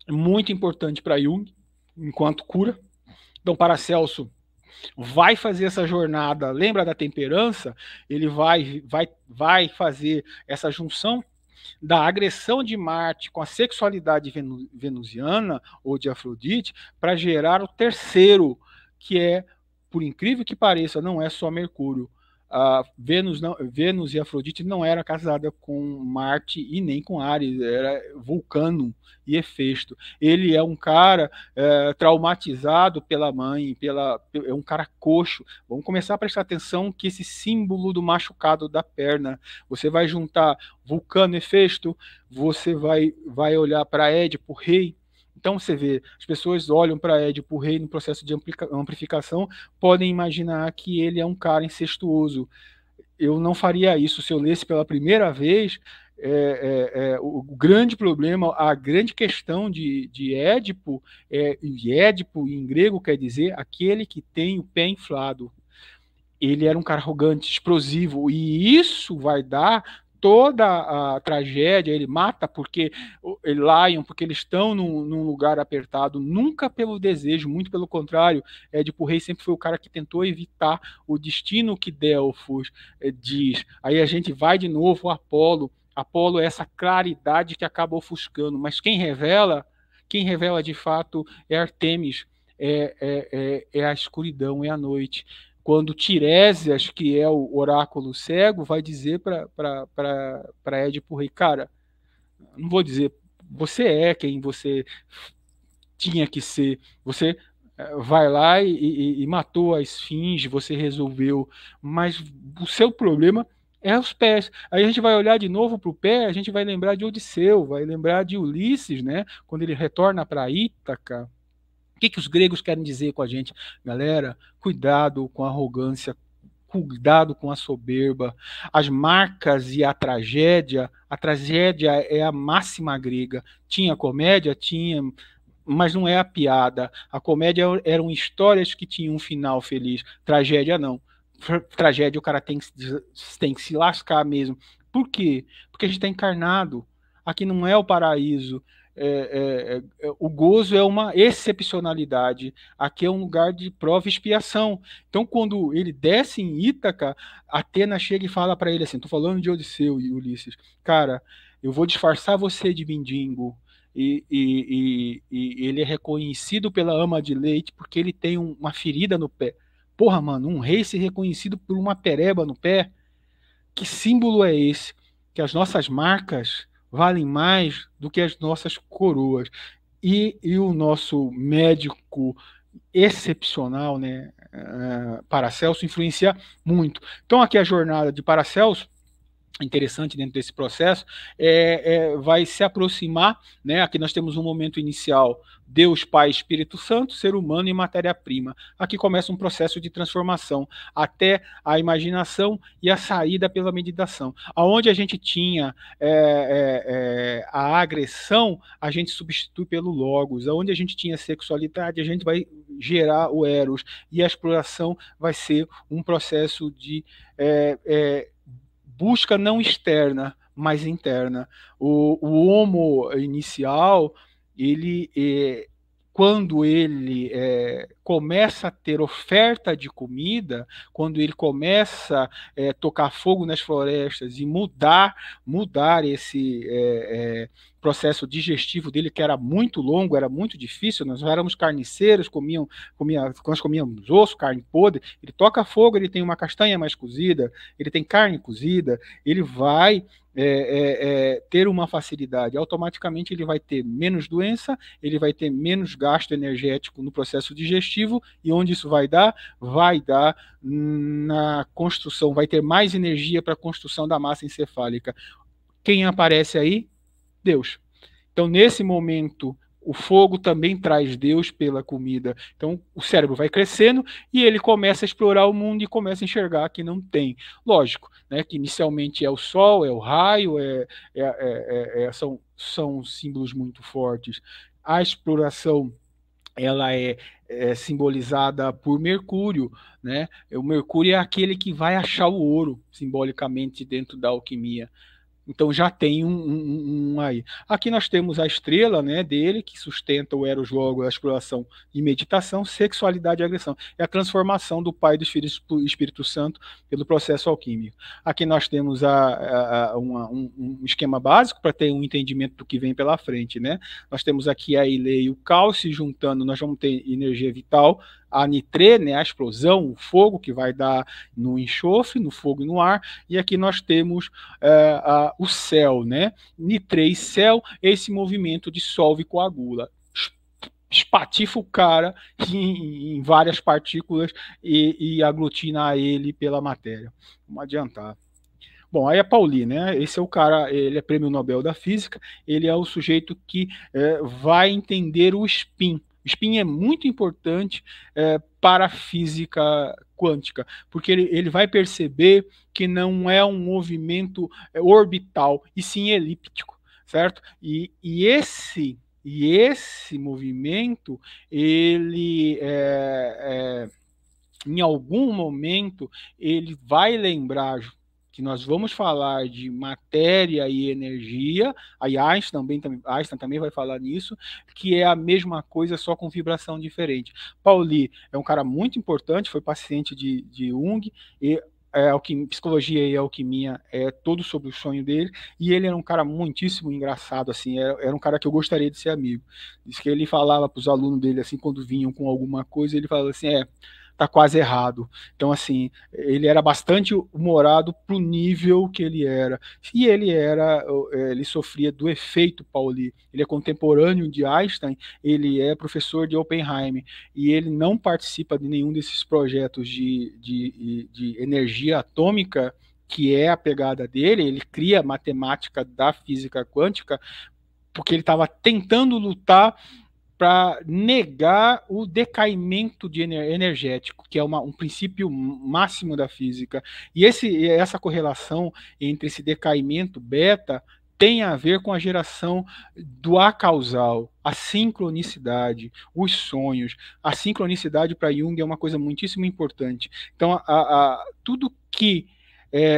muito importante para Jung, enquanto cura. Então, Paracelso vai fazer essa jornada, lembra da temperança? Ele vai fazer essa junção da agressão de Marte com a sexualidade venusiana ou de Afrodite para gerar o terceiro, que é, por incrível que pareça, não é só Mercúrio. Vênus e Afrodite não era casada com Marte e nem com Áries, era Vulcano e Hefesto. Ele é um cara traumatizado pela mãe, é um cara coxo. Vamos começar a prestar atenção que esse símbolo do machucado da perna, você vai juntar Vulcano e Hefesto, você vai olhar para Édipo, rei. Então você vê, as pessoas olham para Édipo Rei no processo de amplificação, podem imaginar que ele é um cara incestuoso. Eu não faria isso se eu lesse pela primeira vez. O grande problema, a grande questão de Édipo, e Édipo em grego quer dizer aquele que tem o pé inflado. Ele era um cara arrogante, explosivo, e isso vai dar toda a tragédia. Ele mata porque eles estão num lugar apertado, nunca pelo desejo, muito pelo contrário. Édipo Rei sempre foi o cara que tentou evitar o destino que Delfos diz. Aí a gente vai de novo ao Apolo. Apolo é essa claridade que acaba ofuscando, mas quem revela de fato é Artemis, é a escuridão, é a noite. Quando Tiresias, que é o oráculo cego, vai dizer para Édipo Rei, cara, não vou dizer, você é quem você tinha que ser, você vai lá e matou a esfinge, você resolveu, mas o seu problema é os pés. Aí a gente vai olhar de novo para o pé, a gente vai lembrar de Odisseu, vai lembrar de Ulisses, né? Quando ele retorna para Ítaca. O que os gregos querem dizer com a gente? Galera, cuidado com a arrogância, cuidado com a soberba. As marcas e a tragédia é a máxima grega. Tinha comédia? Tinha, mas não é a piada. A comédia eram histórias que tinham um final feliz. Tragédia não. Tragédia o cara tem que se lascar mesmo. Por quê? Porque a gente está encarnado. Aqui não é o paraíso. O gozo é uma excepcionalidade. Aqui é um lugar de prova e expiação. Então, quando ele desce em Ítaca, Atena chega e fala para ele assim: estou falando de Odisseu e Ulisses, cara, eu vou disfarçar você de mendigo. E ele é reconhecido pela ama de leite porque ele tem uma ferida no pé. Porra, mano, um rei ser reconhecido por uma pereba no pé? Que símbolo é esse? Que as nossas marcas valem mais do que as nossas coroas. E o nosso médico excepcional, né, Paracelso, influencia muito. Então aqui a jornada de Paracelso, interessante dentro desse processo, vai se aproximar, né? Aqui nós temos um momento inicial, Deus, Pai, Espírito Santo, ser humano e matéria-prima. Aqui começa um processo de transformação, até a imaginação e a saída pela meditação. Aonde a gente tinha a agressão, a gente substitui pelo logos. Aonde a gente tinha sexualidade, a gente vai gerar o eros. E a exploração vai ser um processo de busca não externa, mas interna. O homo inicial, ele, quando ele começa a ter oferta de comida, quando ele começa a tocar fogo nas florestas e mudar esse processo digestivo dele, que era muito longo, era muito difícil, nós éramos carniceiros, nós comíamos osso, carne podre, ele toca fogo, ele tem uma castanha mais cozida, ele tem carne cozida, ele vai ter uma facilidade, automaticamente ele vai ter menos doença, ele vai ter menos gasto energético no processo digestivo, e onde isso vai dar? Vai dar na construção, vai ter mais energia para a construção da massa encefálica. Quem aparece aí? Deus. Então, nesse momento, o fogo também traz Deus pela comida. Então, o cérebro vai crescendo e ele começa a explorar o mundo e começa a enxergar que não tem. Lógico, né, que inicialmente é o sol, é o raio, são símbolos muito fortes. A exploração, ela é simbolizada por Mercúrio, né? O Mercúrio é aquele que vai achar o ouro, simbolicamente, dentro da alquimia. Então já tem um aí. Aqui nós temos a estrela, né, dele, que sustenta o Eros Logos, a exploração e meditação, sexualidade e agressão. É a transformação do Pai e do Espírito Santo pelo processo alquímico. Aqui nós temos um esquema básico para ter um entendimento do que vem pela frente, né? Nós temos aqui a Ilê e o Cal se juntando, nós vamos ter energia vital, a nitrê, né, a explosão, o fogo que vai dar no enxofre, no fogo e no ar, e aqui nós temos o céu, né, nitrê e céu, esse movimento dissolve e coagula, espatifa o cara em várias partículas e aglutina ele pela matéria. Vamos adiantar. Bom, aí é Pauli, né? Esse é o cara, ele é prêmio Nobel da Física, ele é o sujeito que vai entender o spin. O spin é muito importante para a física quântica, porque ele vai perceber que não é um movimento orbital, e sim elíptico, certo? E esse movimento, ele em algum momento, ele vai lembrar que nós vamos falar de matéria e energia, aí Einstein também vai falar nisso, que é a mesma coisa, só com vibração diferente. Pauli é um cara muito importante, foi paciente de Jung, e psicologia e alquimia é todo sobre o sonho dele, e ele era um cara muitíssimo engraçado, assim, era um cara que eu gostaria de ser amigo. Diz que ele falava para os alunos dele, assim, quando vinham com alguma coisa, ele falava assim, tá quase errado. Então, assim, ele era bastante humorado pro nível que ele era. E ele sofria do efeito Pauli. Ele é contemporâneo de Einstein, ele é professor de Oppenheimer, e ele não participa de nenhum desses projetos de energia atômica, que é a pegada dele. Ele cria a matemática da física quântica, porque ele estava tentando lutar para negar o decaimento energético, que é um princípio máximo da física. E essa correlação entre esse decaimento beta tem a ver com a geração do acausal, a sincronicidade, os sonhos. A sincronicidade para Jung é uma coisa muitíssimo importante. Então, tudo que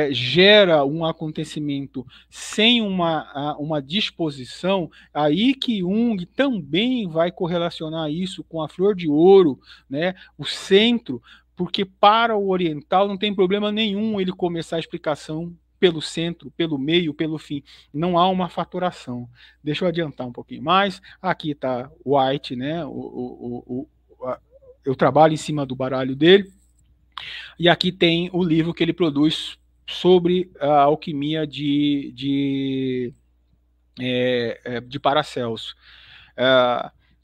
gera um acontecimento sem uma disposição, aí que Jung também vai correlacionar isso com a flor de ouro, né, o centro, porque para o oriental não tem problema nenhum ele começar a explicação pelo centro, pelo meio, pelo fim. Não há uma fatoração. Deixa eu adiantar um pouquinho mais. Aqui está White, né, eu trabalho em cima do baralho dele, e aqui tem o livro que ele produz sobre a alquimia de Paracelso.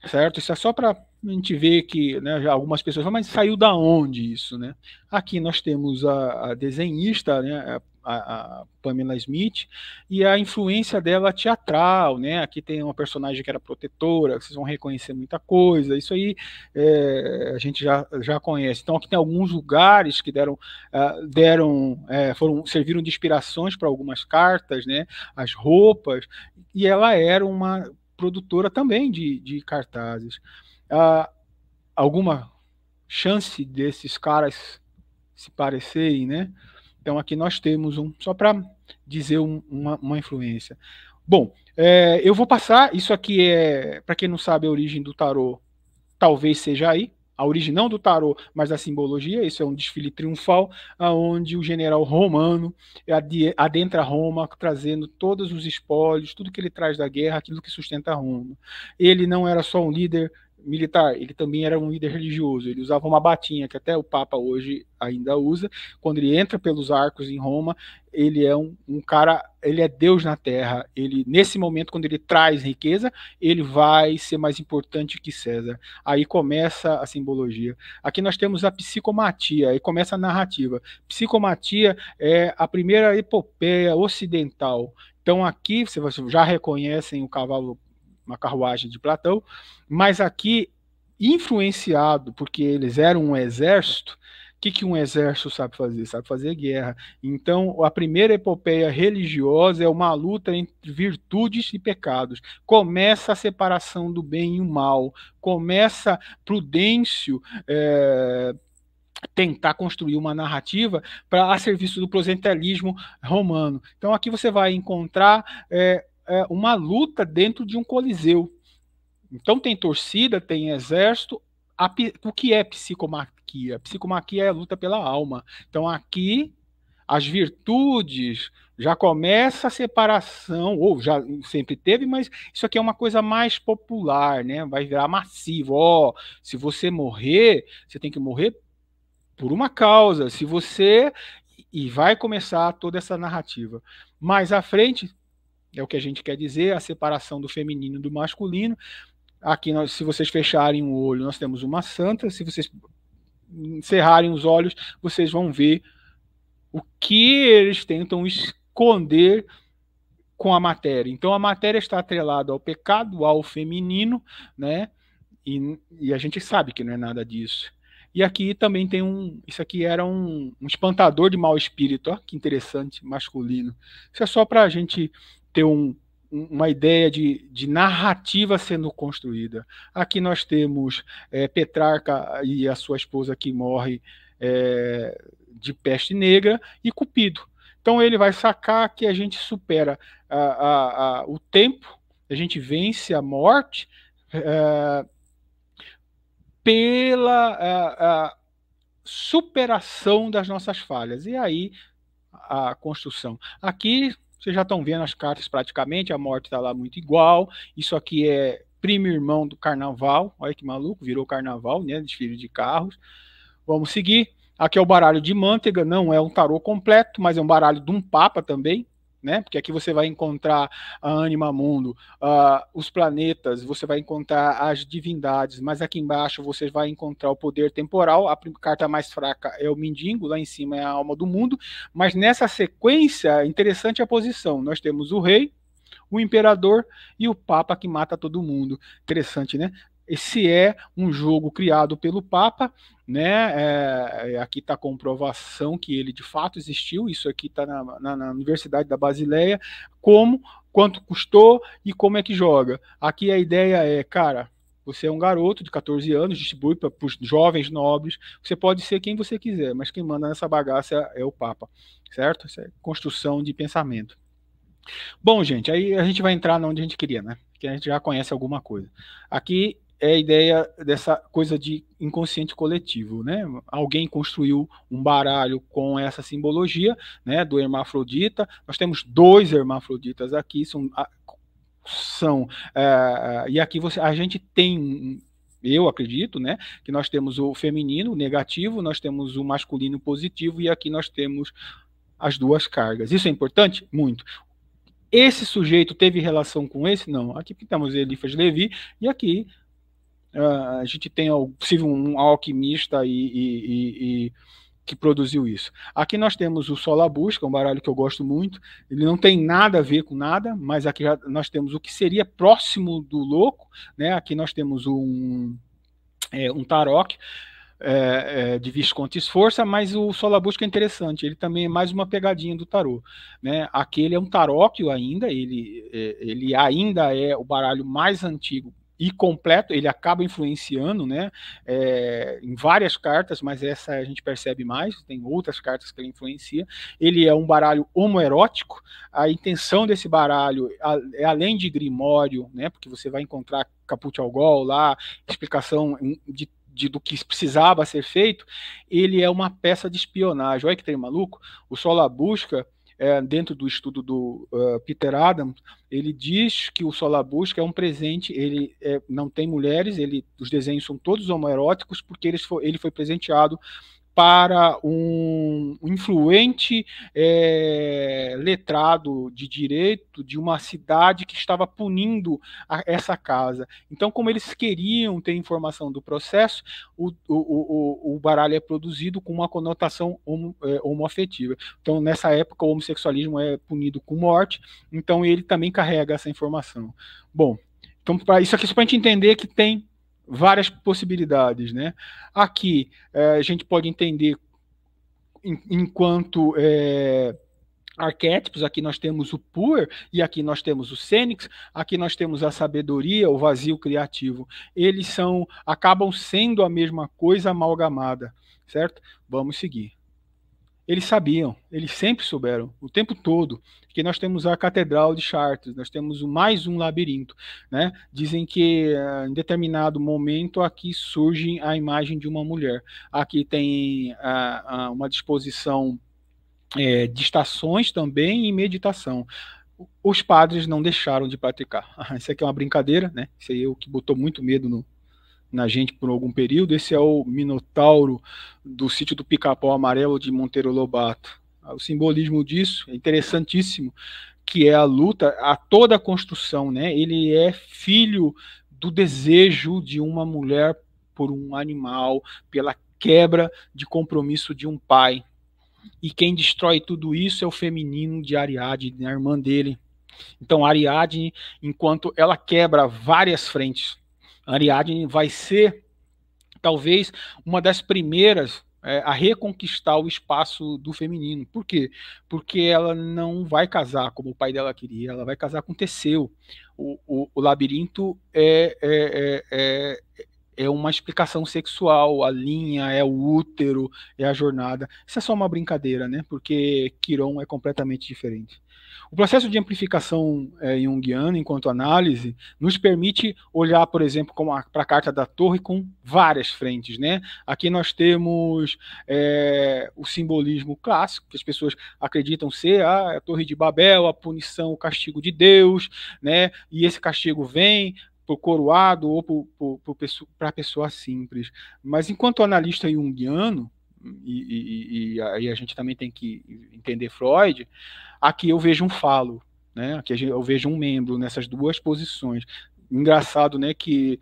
Certo? Isso é só para a gente ver que, né, já algumas pessoas falam, mas saiu da onde isso, né? Aqui nós temos a desenhista, né, a Pamela Smith, e a influência dela teatral, né? Aqui tem uma personagem que era protetora, vocês vão reconhecer muita coisa, isso aí a gente já conhece. Então aqui tem alguns lugares que serviram de inspirações para algumas cartas, né? As roupas, e ela era uma produtora também de cartazes. Alguma chance desses caras se parecerem, né? Então aqui nós temos só para dizer uma influência. Bom, eu vou passar, isso aqui para quem não sabe, a origem do tarô, talvez seja aí, a origem não do tarô, mas da simbologia. Isso é um desfile triunfal, onde o general romano adentra Roma, trazendo todos os espólios, tudo que ele traz da guerra, aquilo que sustenta Roma. Ele não era só um líder militar, ele também era um líder religioso. Ele usava uma batinha, que até o Papa hoje ainda usa. Quando ele entra pelos arcos em Roma, ele é um cara, ele é Deus na Terra. Ele, nesse momento, quando ele traz riqueza, ele vai ser mais importante que César. Aí começa a simbologia. Aqui nós temos a psicomatia, aí começa a narrativa. Psicomatia é a primeira epopeia ocidental. Então aqui, vocês já reconhecem o cavalo, uma carruagem de Platão, mas aqui, influenciado, porque eles eram um exército. O que um exército sabe fazer? Sabe fazer guerra. Então, a primeira epopeia religiosa é uma luta entre virtudes e pecados. Começa a separação do bem e o mal. Começa Prudêncio tentar construir uma narrativa a serviço do proselitelismo romano. Então, aqui você vai encontrar uma luta dentro de um coliseu. Então tem torcida, tem exército. O que é psicomaquia? Psicomaquia é a luta pela alma. Então aqui as virtudes, já começa a separação, ou já sempre teve, mas isso aqui é uma coisa mais popular, né? Vai virar massivo. Ó, se você morrer, você tem que morrer por uma causa. Se você... E vai começar toda essa narrativa. Mais à frente, é o que a gente quer dizer, a separação do feminino e do masculino. Aqui, se vocês fecharem o olho, nós temos uma santa. Se vocês encerrarem os olhos, vocês vão ver o que eles tentam esconder com a matéria. Então, a matéria está atrelada ao pecado, ao feminino, né? E a gente sabe que não é nada disso. E aqui também tem isso aqui era um espantador de mau espírito, ó, que interessante, masculino. Isso é só para a gente ter uma ideia de narrativa sendo construída. Aqui nós temos Petrarca e a sua esposa que morre de peste negra, e Cupido. Então ele vai sacar que a gente supera o tempo, a gente vence a morte pela superação das nossas falhas. E aí a construção. Aqui vocês já estão vendo as cartas praticamente, a morte está lá muito igual. Isso aqui é primo irmão do carnaval. Olha que maluco, virou carnaval, né? Desfile de carros. Vamos seguir. Aqui é o baralho de Manteiga, não é um tarô completo, mas é um baralho de um papa também, né? Porque aqui você vai encontrar a Anima Mundo, os planetas, você vai encontrar as divindades, mas aqui embaixo você vai encontrar o poder temporal. A carta mais fraca é o Mindingo, lá em cima é a alma do mundo, mas nessa sequência, interessante a posição. Nós temos o rei, o imperador e o papa que mata todo mundo. Interessante, né? Esse é um jogo criado pelo Papa, né? Aqui está a comprovação que ele de fato existiu. Isso aqui está na Universidade da Basileia. Quanto custou e como é que joga. Aqui a ideia é, cara, você é um garoto de 14 anos, distribui para os jovens nobres. Você pode ser quem você quiser, mas quem manda nessa bagaça é o Papa, certo? Isso é construção de pensamento. Bom, gente, aí a gente vai entrar onde a gente queria, né? Que a gente já conhece alguma coisa. Aqui é a ideia dessa coisa de inconsciente coletivo, né? Alguém construiu um baralho com essa simbologia, né? Do hermafrodita. Nós temos 2 hermafroditas aqui, e aqui a gente tem eu acredito, né, que nós temos o feminino negativo, nós temos o masculino positivo, e aqui nós temos as 2 cargas. Isso é importante? Muito. Esse sujeito teve relação com esse? Não. Aqui temos Eliphas Levi, e aqui a gente tem possível um alquimista que produziu isso. Aqui nós temos o Solabusca, um baralho que eu gosto muito. Ele não tem nada a ver com nada, mas aqui nós temos o que seria próximo do louco, né? Aqui nós temos um Tarok, de Visconti Sforza, mas o Solabusca é interessante, ele também é mais uma pegadinha do tarô, né? Aquele é um taróquio ainda, ele ainda é o baralho mais antigo e completo, ele acaba influenciando, né, em várias cartas, mas essa a gente percebe mais, tem outras cartas que ele influencia. Ele é um baralho homoerótico. A intenção desse baralho é além de grimório, né, porque você vai encontrar Caput Algol lá, explicação do que precisava ser feito. Ele é uma peça de espionagem. Olha que tem maluco. O Solabusca, dentro do estudo do Peter Adams, ele diz que o Solabusca é um presente, ele não tem mulheres, os desenhos são todos homoeróticos, porque ele foi presenteado para um influente letrado de direito de uma cidade que estava punindo essa casa. Então, como eles queriam ter informação do processo, o baralho é produzido com uma conotação homoafetiva. Então, nessa época, o homossexualismo é punido com morte, então ele também carrega essa informação. Bom, então, isso aqui é só para a gente entender que tem várias possibilidades, né? Aqui a gente pode entender enquanto arquétipos. Aqui nós temos o Pur, e aqui nós temos o Fênix, aqui nós temos a sabedoria, o vazio criativo. Eles acabam sendo a mesma coisa amalgamada, certo? Vamos seguir. Eles sabiam, eles sempre souberam, o tempo todo, que nós temos a Catedral de Chartres, nós temos mais um labirinto, né? Dizem que em determinado momento aqui surge a imagem de uma mulher. Aqui tem uma disposição de estações também e meditação. Os padres não deixaram de praticar. Isso aqui é uma brincadeira, né? Isso aí é o que botou muito medo na gente por algum período. Esse é o Minotauro do sítio do Pica-Pau Amarelo de Monteiro Lobato. O simbolismo disso é interessantíssimo, que é a luta, a toda a construção, né? Ele é filho do desejo de uma mulher por um animal, pela quebra de compromisso de um pai. E quem destrói tudo isso é o feminino de Ariadne, a irmã dele. Então, Ariadne, enquanto ela quebra várias frentes, Ariadne vai ser, talvez, uma das primeiras a reconquistar o espaço do feminino. Por quê? Porque ela não vai casar como o pai dela queria, ela vai casar com Teseu. O labirinto é uma explicação sexual, a linha, é o útero, é a jornada. Isso é só uma brincadeira, né? Porque Quiron é completamente diferente. O processo de amplificação junguiana, enquanto análise, nos permite olhar, por exemplo, para a carta da torre com várias frentes, né? Aqui nós temos o simbolismo clássico, que as pessoas acreditam ser a torre de Babel, a punição, o castigo de Deus, né? E esse castigo vem para o coroado ou para a pessoa simples. Mas enquanto analista junguiano, e aí a gente também tem que entender Freud, aqui eu vejo um falo, né? Aqui eu vejo um membro nessas duas posições. Engraçado, né, que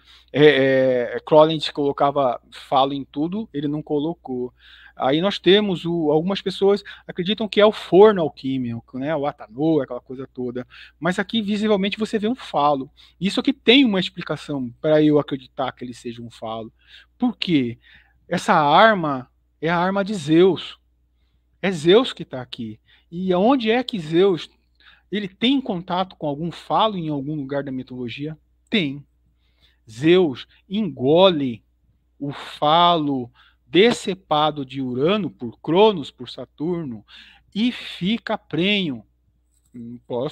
Crowley colocava falo em tudo, ele não colocou. Aí nós temos algumas pessoas acreditam que é o forno alquímico, né, o Atanor, aquela coisa toda. Mas aqui visivelmente você vê um falo. Isso aqui tem uma explicação para eu acreditar que ele seja um falo. Por quê? Essa arma é a arma de Zeus. É Zeus que está aqui. E onde é que Zeus ele tem contato com algum falo em algum lugar da mitologia? Tem. Zeus engole o falo decepado de Urano por Cronos, por Saturno, e fica prenho.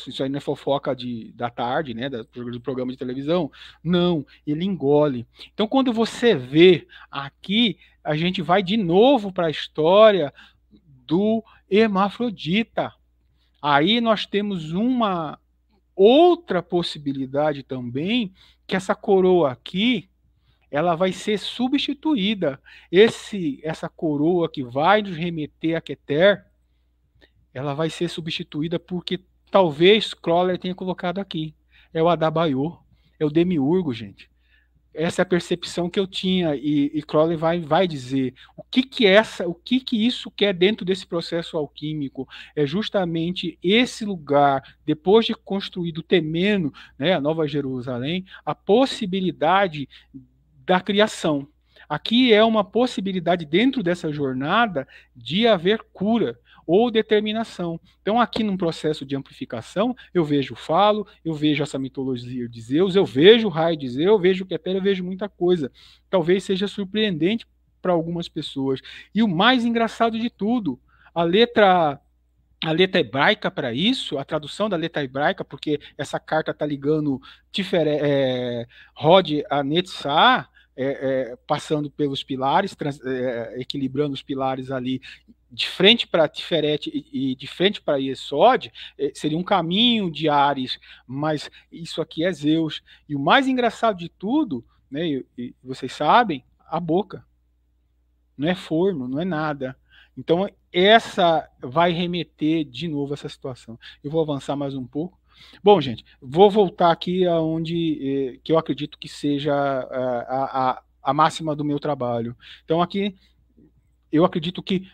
Isso aí não é fofoca da tarde, né, do programa de televisão. Não, ele engole. Então, quando você vê aqui, a gente vai de novo para a história do hermafrodita. Aí nós temos uma outra possibilidade também, que essa coroa aqui, ela vai ser substituída. Essa coroa que vai nos remeter a Keter, ela vai ser substituída porque talvez Crowley tenha colocado aqui. É o Adabayor, é o demiurgo, gente. Essa é a percepção que eu tinha, e Crowley vai dizer o que isso quer dentro desse processo alquímico. É justamente esse lugar, depois de construído Temeno, né, a Nova Jerusalém, a possibilidade da criação. Aqui é uma possibilidade dentro dessa jornada de haver cura ou determinação. Então, aqui num processo de amplificação, eu vejo o falo, eu vejo essa mitologia de Zeus, eu vejo o raio de Zeus, eu vejo o Keter, eu vejo muita coisa. Talvez seja surpreendente para algumas pessoas. E o mais engraçado de tudo, a letra hebraica para isso, a tradução da letra hebraica, porque essa carta está ligando Rod a Netzah, passando pelos pilares, equilibrando os pilares ali, de frente para Tiferet e de frente para Yesod, seria um caminho de Ares, mas isso aqui é Zeus. E o mais engraçado de tudo, né, e vocês sabem, a boca. Não é forno, não é nada. Então, essa vai remeter de novo a essa situação. Eu vou avançar mais um pouco. Bom, gente, vou voltar aqui aonde que eu acredito que seja a máxima do meu trabalho. Então, aqui, eu acredito que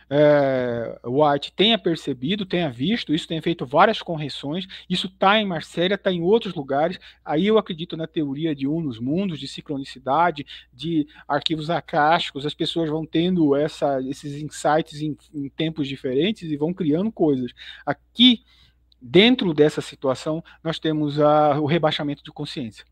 White tenha percebido, tenha visto, isso tenha feito várias correções, isso está em Marsella, está em outros lugares. Aí eu acredito na teoria de Unus Mundus, de sincronicidade, de arquivos acásticos, as pessoas vão tendo esses insights em tempos diferentes e vão criando coisas. Aqui, dentro dessa situação, nós temos o rebaixamento de consciência.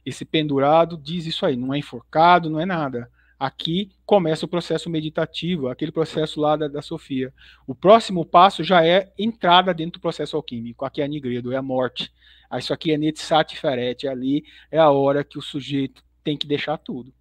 Esse pendurado diz isso aí, não é enforcado, não é nada. Aqui começa o processo meditativo, aquele processo lá da Sofia. O próximo passo já é entrada dentro do processo alquímico. Aqui é Nigredo, é a morte. Isso aqui é Netzah Tiferet, ali é a hora que o sujeito tem que deixar tudo.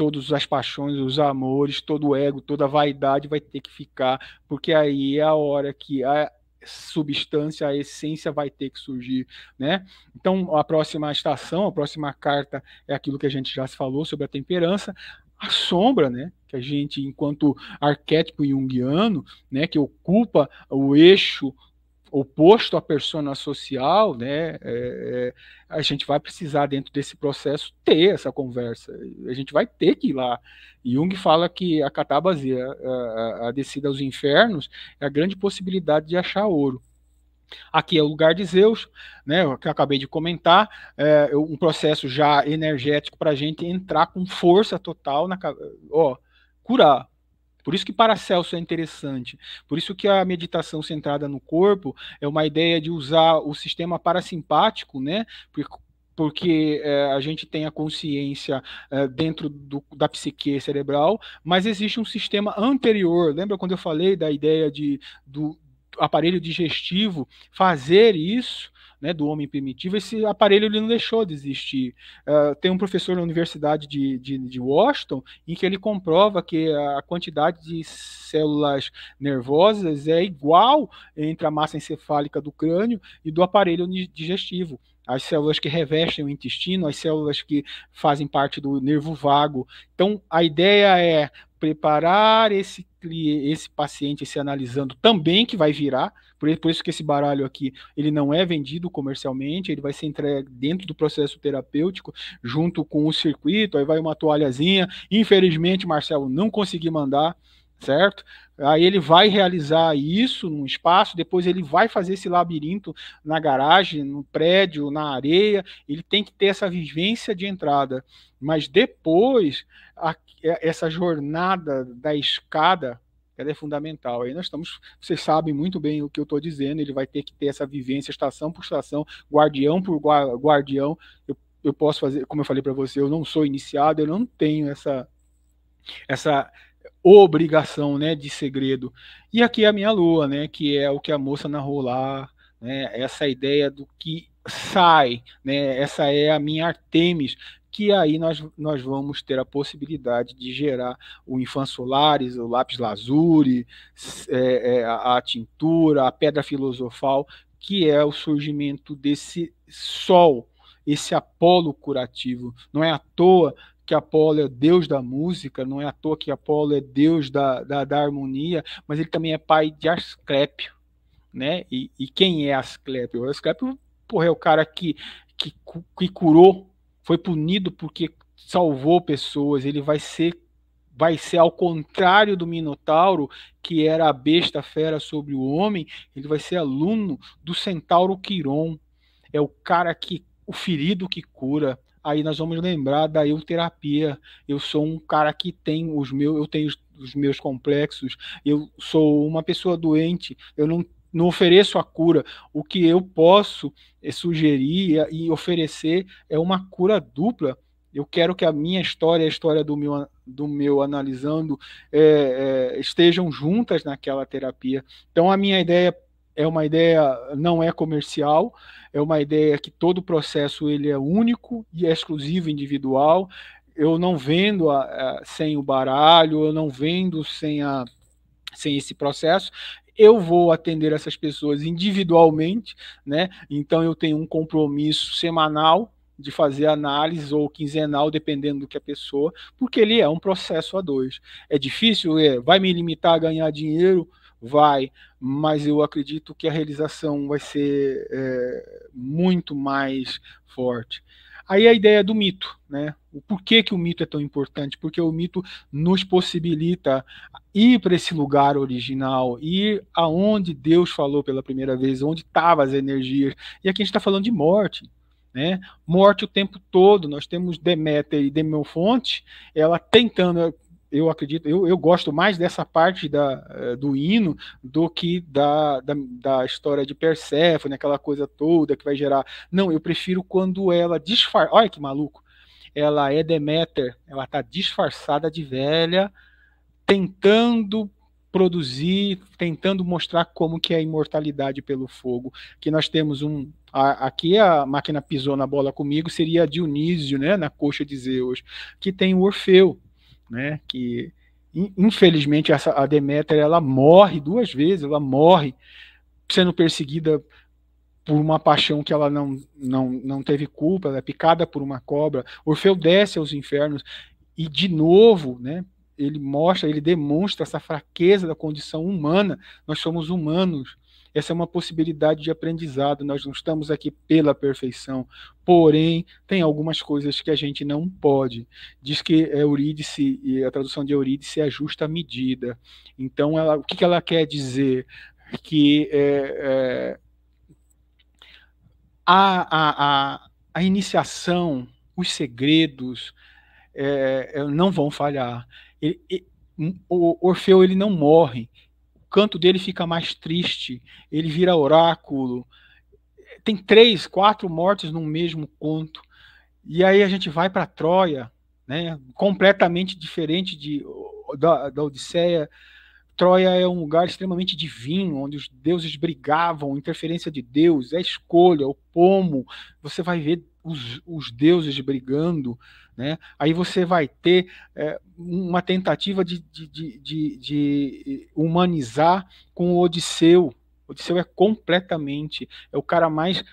todas as paixões, os amores, todo o ego, toda a vaidade vai ter que ficar, porque aí é a hora que a substância, a essência vai ter que surgir, né? Então, a próxima estação, a próxima carta é aquilo que a gente já se falou sobre a temperança, a sombra, né? Que a gente, enquanto arquétipo junguiano, né? Que ocupa o eixo oposto à persona social, né, a gente vai precisar, dentro desse processo, ter essa conversa. A gente vai ter que ir lá. Jung fala que a catábase, a descida aos infernos, é a grande possibilidade de achar ouro. Aqui é o lugar de Zeus, né, que eu acabei de comentar, um processo já energético para a gente entrar com força total na curar. Por isso que Paracelso é interessante. Por isso que a meditação centrada no corpo é uma ideia de usar o sistema parasimpático, né? Porque a gente tem a consciência dentro da psique cerebral, mas existe um sistema anterior. Lembra quando eu falei da ideia do aparelho digestivo fazer isso, né, do homem primitivo? Esse aparelho ele não deixou de existir. Tem um professor na Universidade de Washington em que ele comprova que a quantidade de células nervosas é igual entre a massa encefálica do crânio e do aparelho digestivo. As células que revestem o intestino, as células que fazem parte do nervo vago. Então, a ideia é preparar esse paciente, esse analisando também, que vai virar, por isso que esse baralho aqui, ele não é vendido comercialmente, ele vai ser entregue dentro do processo terapêutico, junto com o circuito, aí vai uma toalhazinha, infelizmente, Marcelo, não consegui mandar, certo? Aí ele vai realizar isso num espaço, depois ele vai fazer esse labirinto na garagem, no prédio, na areia, ele tem que ter essa vivência de entrada, mas depois, essa jornada da escada, ela é fundamental. Aí vocês sabem muito bem o que eu estou dizendo, ele vai ter que ter essa vivência, estação por estação, guardião por guardião. Eu posso fazer, como eu falei para você, eu não sou iniciado, eu não tenho essa obrigação, né, de segredo. E aqui é a minha lua, né, que é o que a moça narrou lá, né, essa ideia do que sai, né, essa é a minha Artemis, que aí nós vamos ter a possibilidade de gerar o Infans Solaris, o lápis lazuli, a tintura, a pedra filosofal, que é o surgimento desse sol, esse Apolo curativo. Não é à toa que Apolo é deus da música, não é à toa que Apolo é deus da harmonia, mas ele também é pai de Asclépio, né? E quem é Asclépio? Asclépio, porra, é o cara que curou, foi punido porque salvou pessoas. Ele vai ser ao contrário do Minotauro, que era a besta fera sobre o homem, ele vai ser aluno do Centauro Quiron. É o cara o ferido que cura. Aí nós vamos lembrar da euterapia. Eu sou um cara que tem eu tenho os meus complexos, eu sou uma pessoa doente, eu não ofereço a cura. O que eu posso sugerir e oferecer é uma cura dupla. Eu quero que a minha história e a história do meu analisando estejam juntas naquela terapia. Então a minha ideia é uma ideia, não é comercial, é uma ideia que todo o processo ele é único e é exclusivo, individual. Eu não vendo sem o baralho, eu não vendo sem esse processo. Eu vou atender essas pessoas individualmente, né? Então eu tenho um compromisso semanal de fazer análise, ou quinzenal, dependendo do que a pessoa, porque ele é um processo a dois. É difícil? Vai me limitar a ganhar dinheiro? Vai, mas eu acredito que a realização vai ser muito mais forte. Aí a ideia do mito, né? O porquê que o mito é tão importante? Porque o mito nos possibilita ir para esse lugar original, ir aonde Deus falou pela primeira vez, onde estavam as energias. E aqui a gente está falando de morte, né? Morte o tempo todo. Nós temos Deméter e Demofonte, ela tentando... Eu acredito, eu gosto mais dessa parte do hino do que da história de Perséfone, aquela coisa toda que vai gerar. Não, eu prefiro quando ela disfarça. Olha que maluco! Ela é Deméter, ela está disfarçada de velha, tentando produzir, tentando mostrar como que é a imortalidade pelo fogo. Que nós temos aqui a máquina pisou na bola comigo, seria Dionísio, né, na coxa de Zeus, que tem o Orfeu. né, que infelizmente a Deméter ela morre 2 vezes, ela morre sendo perseguida por uma paixão que ela não teve culpa, ela é picada por uma cobra. Orfeu desce aos infernos e de novo, né, ele demonstra essa fraqueza da condição humana. Nós somos humanos. Essa é uma possibilidade de aprendizado. Nós não estamos aqui pela perfeição. Porém, tem algumas coisas que a gente não pode. Diz que Eurídice, e a tradução de Eurídice é a justa medida. Então, o que ela quer dizer? Que a iniciação, os segredos não vão falhar. O Orfeu ele não morre. O canto dele fica mais triste. Ele vira oráculo. Tem 3, 4 mortes no mesmo conto. E aí a gente vai para Troia, né, completamente diferente da Odisseia. Troia é um lugar extremamente divino, onde os deuses brigavam, interferência de Deus, a escolha, o pomo. Você vai ver os deuses brigando, né? Aí você vai ter uma tentativa de humanizar com o Odisseu. O Odisseu é o cara mais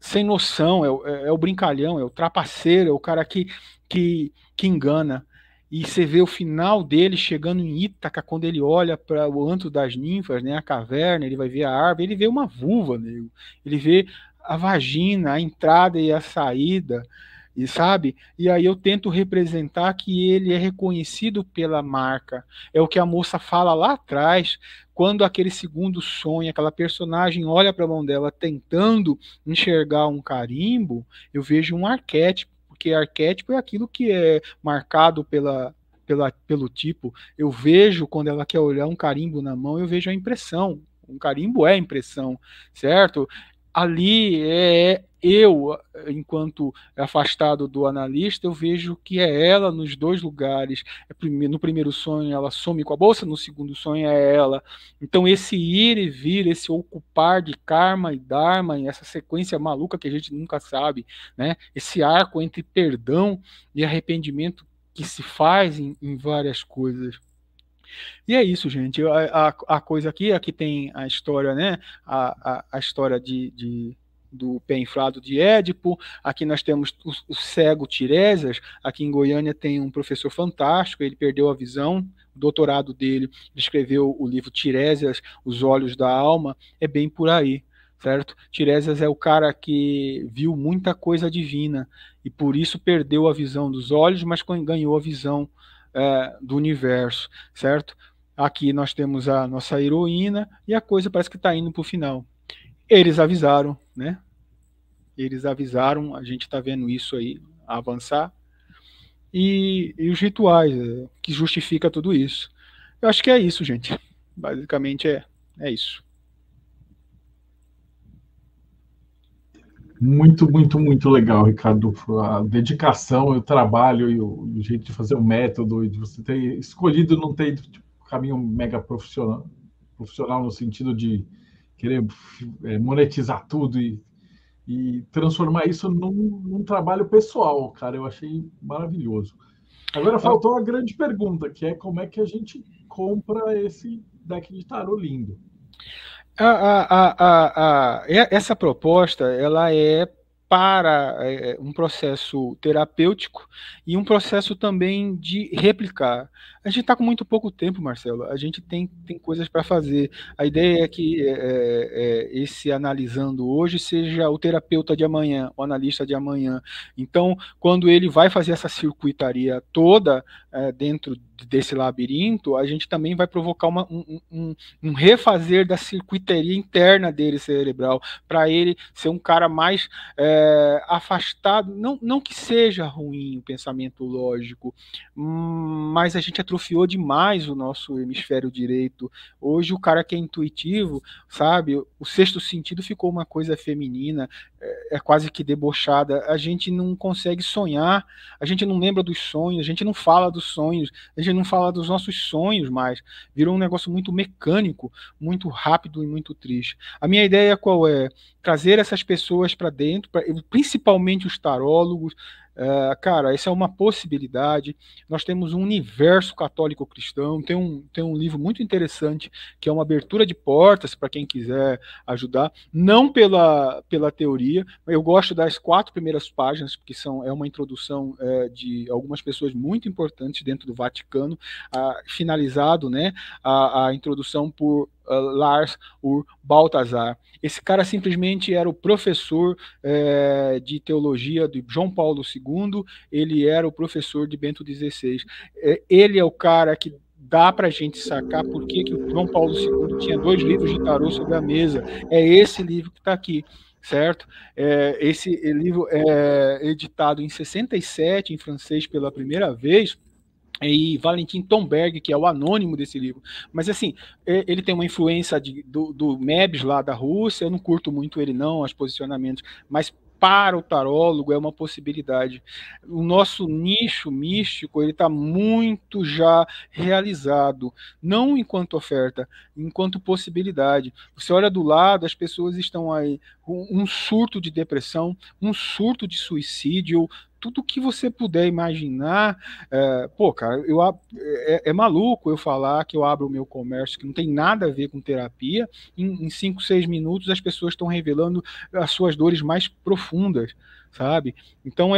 sem noção, é o brincalhão, é o trapaceiro, é o cara que engana. E você vê o final dele chegando em Ítaca, quando ele olha para o antro das ninfas, né, a caverna, ele vai ver a árvore, ele vê uma vulva, né, ele vê a vagina, a entrada e a saída, e sabe? E aí eu tento representar que ele é reconhecido pela marca. É o que a moça fala lá atrás, quando aquele segundo sonho, aquela personagem olha para a mão dela tentando enxergar um carimbo, eu vejo um arquétipo. Porque arquétipo é aquilo que é marcado pelo tipo. Eu vejo, quando ela quer olhar um carimbo na mão, eu vejo a impressão. Um carimbo é impressão, certo? Ali eu, enquanto afastado do analista, eu vejo que é ela nos 2 lugares. No primeiro sonho ela some com a bolsa, no segundo sonho é ela. Então esse ir e vir, esse ocupar de karma e dharma, essa sequência maluca que a gente nunca sabe, né? Esse arco entre perdão e arrependimento que se faz em várias coisas. E é isso, gente. A coisa aqui tem a história, né? A história do pé inflado de Édipo. Aqui nós temos o cego Tiresias. Aqui em Goiânia tem um professor fantástico, ele perdeu a visão. O doutorado dele, ele escreveu o livro Tiresias, Os Olhos da Alma. É bem por aí, certo? Tiresias é o cara que viu muita coisa divina e por isso perdeu a visão dos olhos, mas ganhou a visão do universo, certo? Aqui nós temos a nossa heroína e a coisa parece que está indo para o final. Eles avisaram, né? Eles avisaram, a gente está vendo isso aí avançar. E os rituais que justifica tudo isso. Eu acho que é isso, gente. Basicamente é isso. Muito, muito, muito legal, Ricardo. A dedicação, o trabalho e o jeito de fazer o método, e de você ter escolhido não ter ido caminho mega profissional no sentido de querer monetizar tudo e transformar isso num trabalho pessoal, cara. Eu achei maravilhoso. Agora faltou a grande pergunta, que é como é que a gente compra esse deck de tarô lindo. Essa proposta ela é para um processo terapêutico e um processo também de replicar. A gente está com muito pouco tempo, Marcelo. A gente tem coisas para fazer. A ideia é que esse analisando hoje seja o terapeuta de amanhã, o analista de amanhã. Então, quando ele vai fazer essa circuitaria toda dentro desse labirinto, a gente também vai provocar um refazer da circuitaria interna dele cerebral, para ele ser um cara mais afastado, não que seja ruim o pensamento lógico, mas a gente atrofiou demais o nosso hemisfério direito. Hoje o cara que é intuitivo, sabe, o sexto sentido ficou uma coisa feminina, é quase que debochada, a gente não consegue sonhar, a gente não lembra dos sonhos, a gente não fala dos sonhos, a gente não fala dos nossos sonhos mais, virou um negócio muito mecânico, muito rápido e muito triste. A minha ideia qual é? Trazer essas pessoas para dentro, principalmente os tarólogos, Cara, essa é uma possibilidade. Nós temos um universo católico cristão, tem um livro muito interessante, que é uma abertura de portas para quem quiser ajudar, não pela teoria. Eu gosto das 4 primeiras páginas, porque é uma introdução de algumas pessoas muito importantes dentro do Vaticano, finalizado, né, a introdução por Lars Ur Baltazar. Esse cara simplesmente era o professor de teologia de João Paulo II, ele era o professor de Bento XVI. Ele é o cara que dá para a gente sacar por que o João Paulo II tinha 2 livros de tarô sobre a mesa. É esse livro que está aqui, certo? Esse livro é editado em 67, em francês pela primeira vez, e Valentin Tomberg, que é o anônimo desse livro. Mas, assim, ele tem uma influência do Mebs lá da Rússia, eu não curto muito ele não, os posicionamentos, mas para o tarólogo é uma possibilidade. O nosso nicho místico, ele está muito já realizado, não enquanto oferta, enquanto possibilidade. Você olha do lado, as pessoas estão aí com um surto de depressão, um surto de suicídio, tudo que você puder imaginar. Cara, é maluco eu falar que eu abro o meu comércio, que não tem nada a ver com terapia, em 5, 6 minutos as pessoas estão revelando as suas dores mais profundas, sabe? Então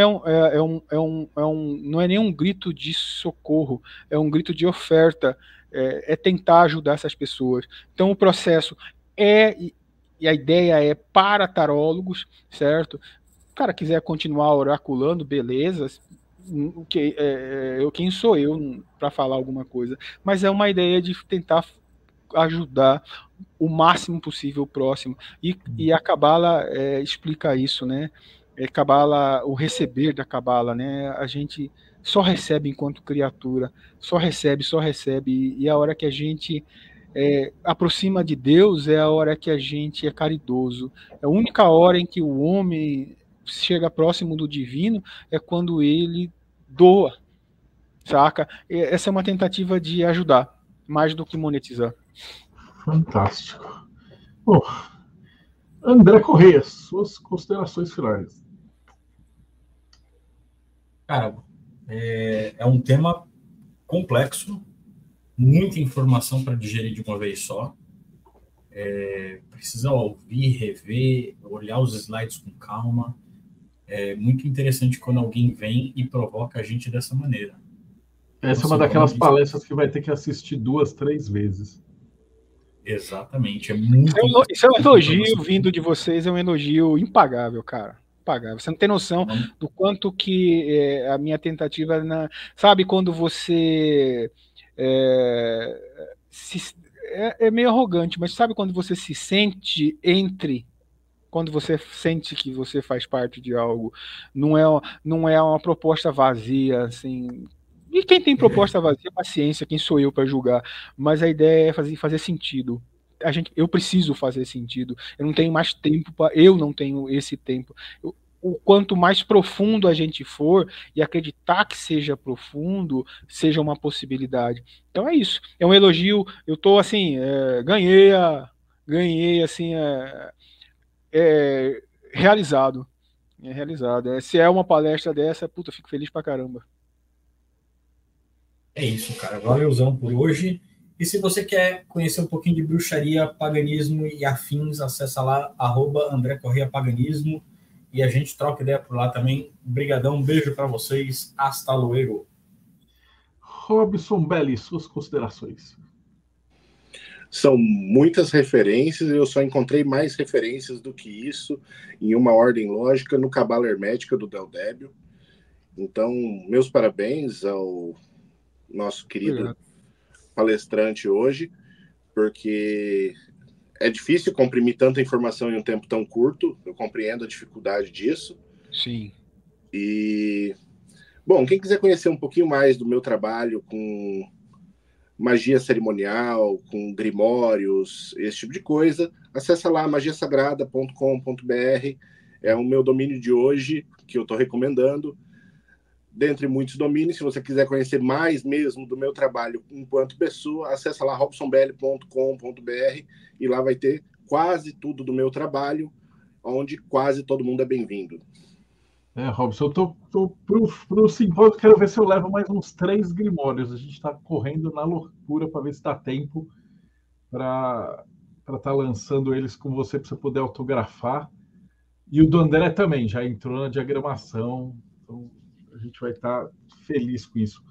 não é nem um grito de socorro, é um grito de oferta, é tentar ajudar essas pessoas. Então o processo e a ideia é para tarólogos, certo? O cara quiser continuar oraculando, beleza. Quem sou eu para falar alguma coisa? Mas é uma ideia de tentar ajudar o máximo possível o próximo. E a Cabala explica isso, né? Cabala, o receber da Cabala, né? A gente só recebe enquanto criatura, só recebe, e a hora que a gente aproxima de Deus é a hora que a gente é caridoso. É a única hora em que o homem chega próximo do divino é quando ele doa, saca? Essa é uma tentativa de ajudar, mais do que monetizar. Fantástico. Bom, André Corrêa, suas considerações finais. Cara, é um tema complexo, muita informação para digerir de uma vez só. Precisa ouvir, rever, olhar os slides com calma. É muito interessante quando alguém vem e provoca a gente dessa maneira. Essa é uma daquelas palestras que vai ter que assistir 2, 3 vezes. Exatamente. Isso é um elogio vindo de vocês, é um elogio impagável, cara. Impagável. Você não tem noção do quanto que a minha tentativa... Sabe quando você... é meio arrogante, mas sabe quando você se sente quando você sente que você faz parte de algo, não é uma proposta vazia, assim. E quem tem proposta vazia, paciência, quem sou eu para julgar? Mas a ideia é fazer sentido. Eu preciso fazer sentido. Eu não tenho mais tempo eu não tenho esse tempo. O quanto mais profundo a gente for e acreditar que seja profundo, seja uma possibilidade. Então é isso. É um elogio. Eu tô assim, ganhei assim. Realizado. Se é uma palestra dessa, puta, eu fico feliz pra caramba. É isso, cara. Valeuzão por hoje. E se você quer conhecer um pouquinho de bruxaria, paganismo e afins, acessa lá, @André Corrêa Paganismo, e a gente troca ideia por lá também. Brigadão, um beijo para vocês. Hasta luego. Robson Belli, suas considerações. São muitas referências, eu só encontrei mais referências do que isso, em uma ordem lógica, no Cabala Hermética do Del Débio. Então, meus parabéns ao nosso querido palestrante hoje, porque é difícil comprimir tanta informação em um tempo tão curto, eu compreendo a dificuldade disso. Sim. E, bom, quem quiser conhecer um pouquinho mais do meu trabalho com magia cerimonial, com grimórios, esse tipo de coisa, acessa lá magiasagrada.com.br, é o meu domínio de hoje, que eu estou recomendando. Dentre muitos domínios, se você quiser conhecer mais mesmo do meu trabalho enquanto pessoa, acessa lá robsonbelli.com.br e lá vai ter quase tudo do meu trabalho, onde quase todo mundo é bem-vindo. Robson, eu tô pro simpósio, quero ver se eu levo mais uns 3 grimórios. A gente está correndo na loucura para ver se dá tempo para estar lançando eles com você, para você poder autografar. E o do André também, já entrou na diagramação. Então, a gente vai estar feliz com isso.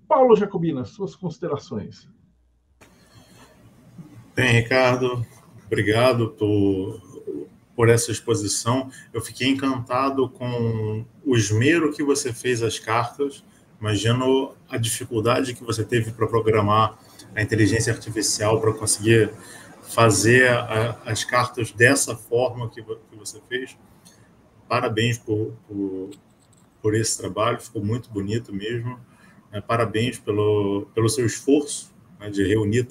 Paulo Jacobina, suas considerações. Bem, Ricardo, obrigado por essa exposição. Eu fiquei encantado com o esmero que você fez as cartas. Imagino a dificuldade que você teve para programar a inteligência artificial para conseguir fazer as cartas dessa forma que você fez. Parabéns por esse trabalho, ficou muito bonito mesmo. Parabéns pelo seu esforço, né, de reunir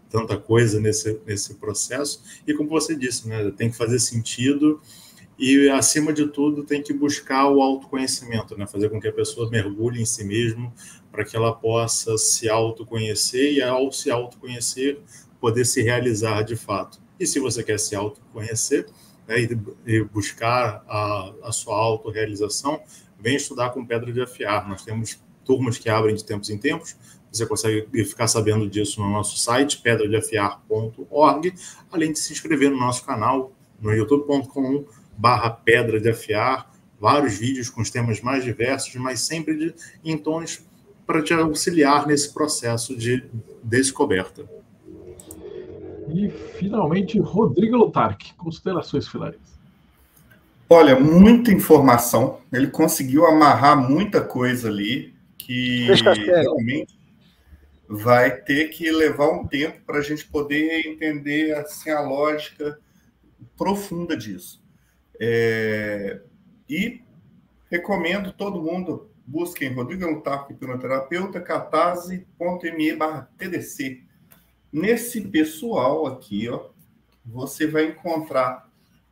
tanta coisa nesse processo. E como você disse, né, tem que fazer sentido e, acima de tudo, tem que buscar o autoconhecimento, né, fazer com que a pessoa mergulhe em si mesma para que ela possa se autoconhecer e, ao se autoconhecer, poder se realizar de fato. E se você quer se autoconhecer, né, e buscar a sua autorrealização, vem estudar com Pedra de Afiar. Nós temos turmas que abrem de tempos em tempos. Você consegue ficar sabendo disso no nosso site, pedradeafiar.org, além de se inscrever no nosso canal, no youtube.com/Pedra de Afiar, vários vídeos com os temas mais diversos, mas sempre em tons para te auxiliar nesse processo de descoberta. E, finalmente, Rodrigo Lutarque, considerações finais. Olha, muita informação. Ele conseguiu amarrar muita coisa ali que realmente vai ter que levar um tempo para a gente poder entender assim, a lógica profunda disso. E recomendo todo mundo, busquem Rodrigo Lutarque, hipnoterapeuta, catarse.me/TDC. Nesse pessoal aqui, ó, você vai encontrar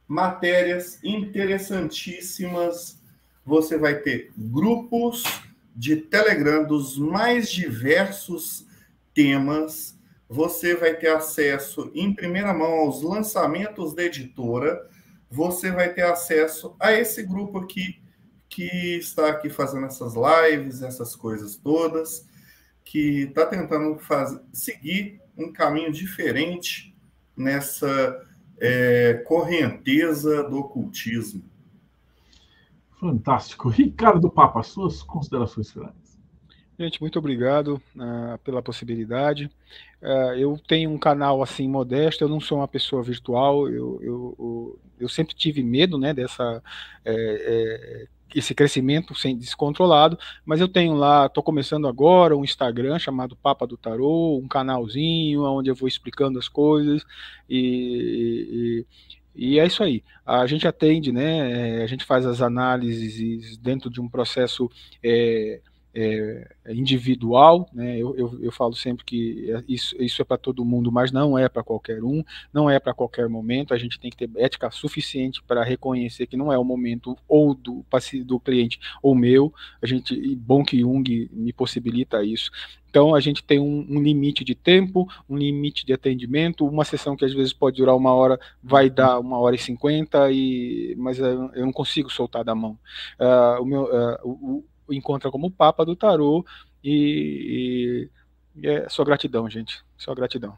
matérias interessantíssimas. Você vai ter grupos de Telegram dos mais diversos temas. Você vai ter acesso em primeira mão aos lançamentos da editora. Você vai ter acesso a esse grupo aqui, que está aqui fazendo essas lives, essas coisas todas, que está tentando seguir um caminho diferente nessa correnteza do ocultismo. Fantástico. Ricardo Papa, suas considerações finais. Gente, muito obrigado pela possibilidade. Eu tenho um canal assim modesto, eu não sou uma pessoa virtual, eu sempre tive medo, né, esse crescimento descontrolado, mas eu tenho lá, estou começando agora um Instagram chamado Papa do Tarô, um canalzinho onde eu vou explicando as coisas e é isso aí. A gente atende, né? A gente faz as análises dentro de um processo individual, né? Eu falo sempre que isso é para todo mundo, mas não é para qualquer um, não é para qualquer momento. A gente tem que ter ética suficiente para reconhecer que não é o momento ou do cliente ou meu. Bom que Jung me possibilita isso. Então, a gente tem um limite de tempo, um limite de atendimento, uma sessão que às vezes pode durar 1 hora, vai dar 1h50, mas eu não consigo soltar da mão. Encontra como Papa do Tarô e só gratidão, gente. Só gratidão.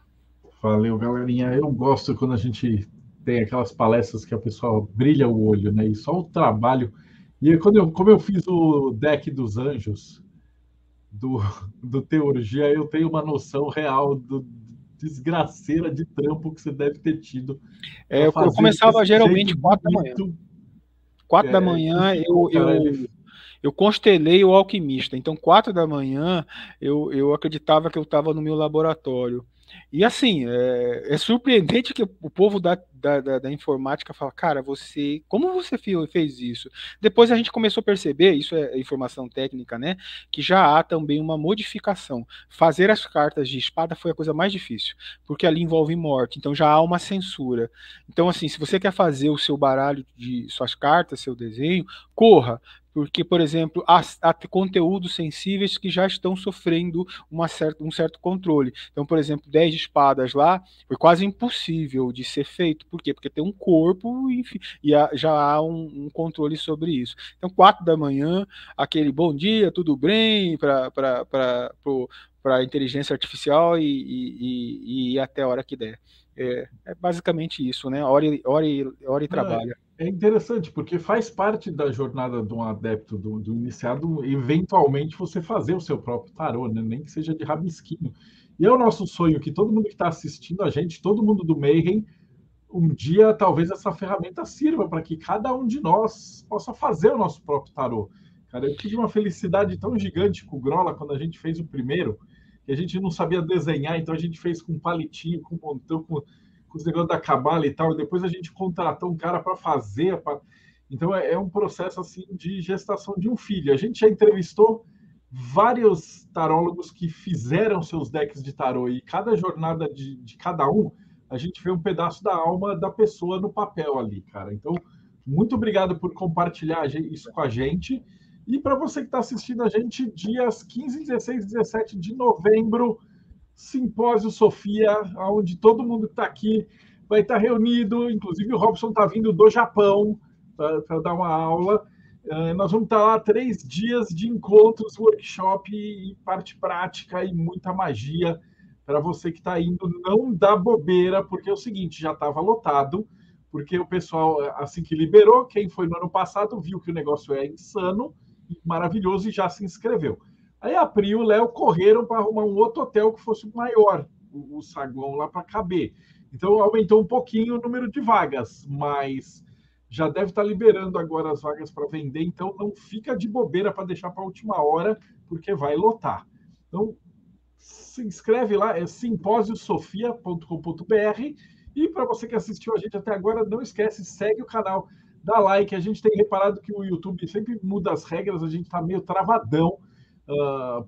Valeu, galerinha. Eu gosto quando a gente tem aquelas palestras que a pessoa brilha o olho, né? E só o trabalho. E como eu fiz o deck dos anjos do Teurgia, eu tenho uma noção real do desgraceira de trampo que você deve ter tido. Eu começava geralmente 4 da manhã. 4 da manhã eu constelei o alquimista. Então, 4 da manhã, eu acreditava que eu estava no meu laboratório. E assim, é surpreendente que o povo da informática fala, cara, como você fez isso? Depois a gente começou a perceber, isso é informação técnica, né, que já há também uma modificação. Fazer as cartas de espada foi a coisa mais difícil, porque ali envolve morte, então já há uma censura. Então, assim, se você quer fazer o seu baralho de suas cartas, seu desenho, corra, Porque, por exemplo, há conteúdos sensíveis que já estão sofrendo um certo controle. Então, por exemplo, 10 de espadas lá foi quase impossível de ser feito. Por quê? Porque tem um corpo, enfim, e já há um controle sobre isso. Então, 4 da manhã, aquele bom dia, tudo bem, para a inteligência artificial e ir até a hora que der. É basicamente isso, né? Hora e trabalho. É interessante, porque faz parte da jornada de um adepto, do iniciado, eventualmente você fazer o seu próprio tarô, né? Nem que seja de rabisquinho. E é o nosso sonho que todo mundo que está assistindo a gente, todo mundo do Mayhem, um dia talvez essa ferramenta sirva para que cada um de nós possa fazer o nosso próprio tarô. Cara, eu tive uma felicidade tão gigante com o Grola quando a gente fez o primeiro, que a gente não sabia desenhar, então a gente fez com palitinho, com montão, com os negócios da cabala e tal, e depois a gente contratou um cara para fazer. Então é um processo assim de gestação de um filho. A gente já entrevistou vários tarólogos que fizeram seus decks de tarô, e cada jornada de cada um, a gente vê um pedaço da alma da pessoa no papel ali, cara. Então, muito obrigado por compartilhar isso com a gente. E para você que está assistindo a gente, dias 15, 16 e 17 de novembro, Simpósio Sofia, onde todo mundo que está aqui vai estar reunido, inclusive o Robson está vindo do Japão para dar uma aula. Nós vamos estar lá 3 dias de encontros, workshop e parte prática e muita magia para você que está indo. Não dá bobeira, porque é o seguinte, já estava lotado, porque o pessoal, assim que liberou, quem foi no ano passado viu que o negócio é insano, maravilhoso e já se inscreveu. Aí a Pri e o Léo correram para arrumar um outro hotel que fosse maior, o saguão lá para caber. Então aumentou um pouquinho o número de vagas, mas já deve estar liberando agora as vagas para vender, então não fica de bobeira para deixar para a última hora, porque vai lotar. Então se inscreve lá, é simposiosofia.com.br. E para você que assistiu a gente até agora, não esquece, segue o canal, dá like. A gente tem reparado que o YouTube sempre muda as regras, a gente está meio travadão,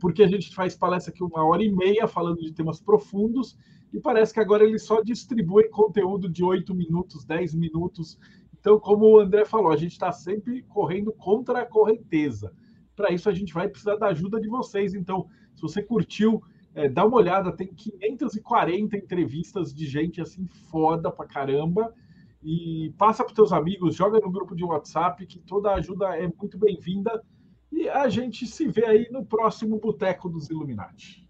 porque a gente faz palestra aqui 1h30 falando de temas profundos, e parece que agora eles só distribuem conteúdo de 8 minutos, 10 minutos. Então, como o André falou, a gente está sempre correndo contra a correnteza. Para isso, a gente vai precisar da ajuda de vocês. Então, se você curtiu, dá uma olhada, tem 540 entrevistas de gente assim foda pra caramba, e passa para os teus amigos, joga no grupo de WhatsApp, que toda ajuda é muito bem-vinda. E a gente se vê aí no próximo Boteco dos Illuminati.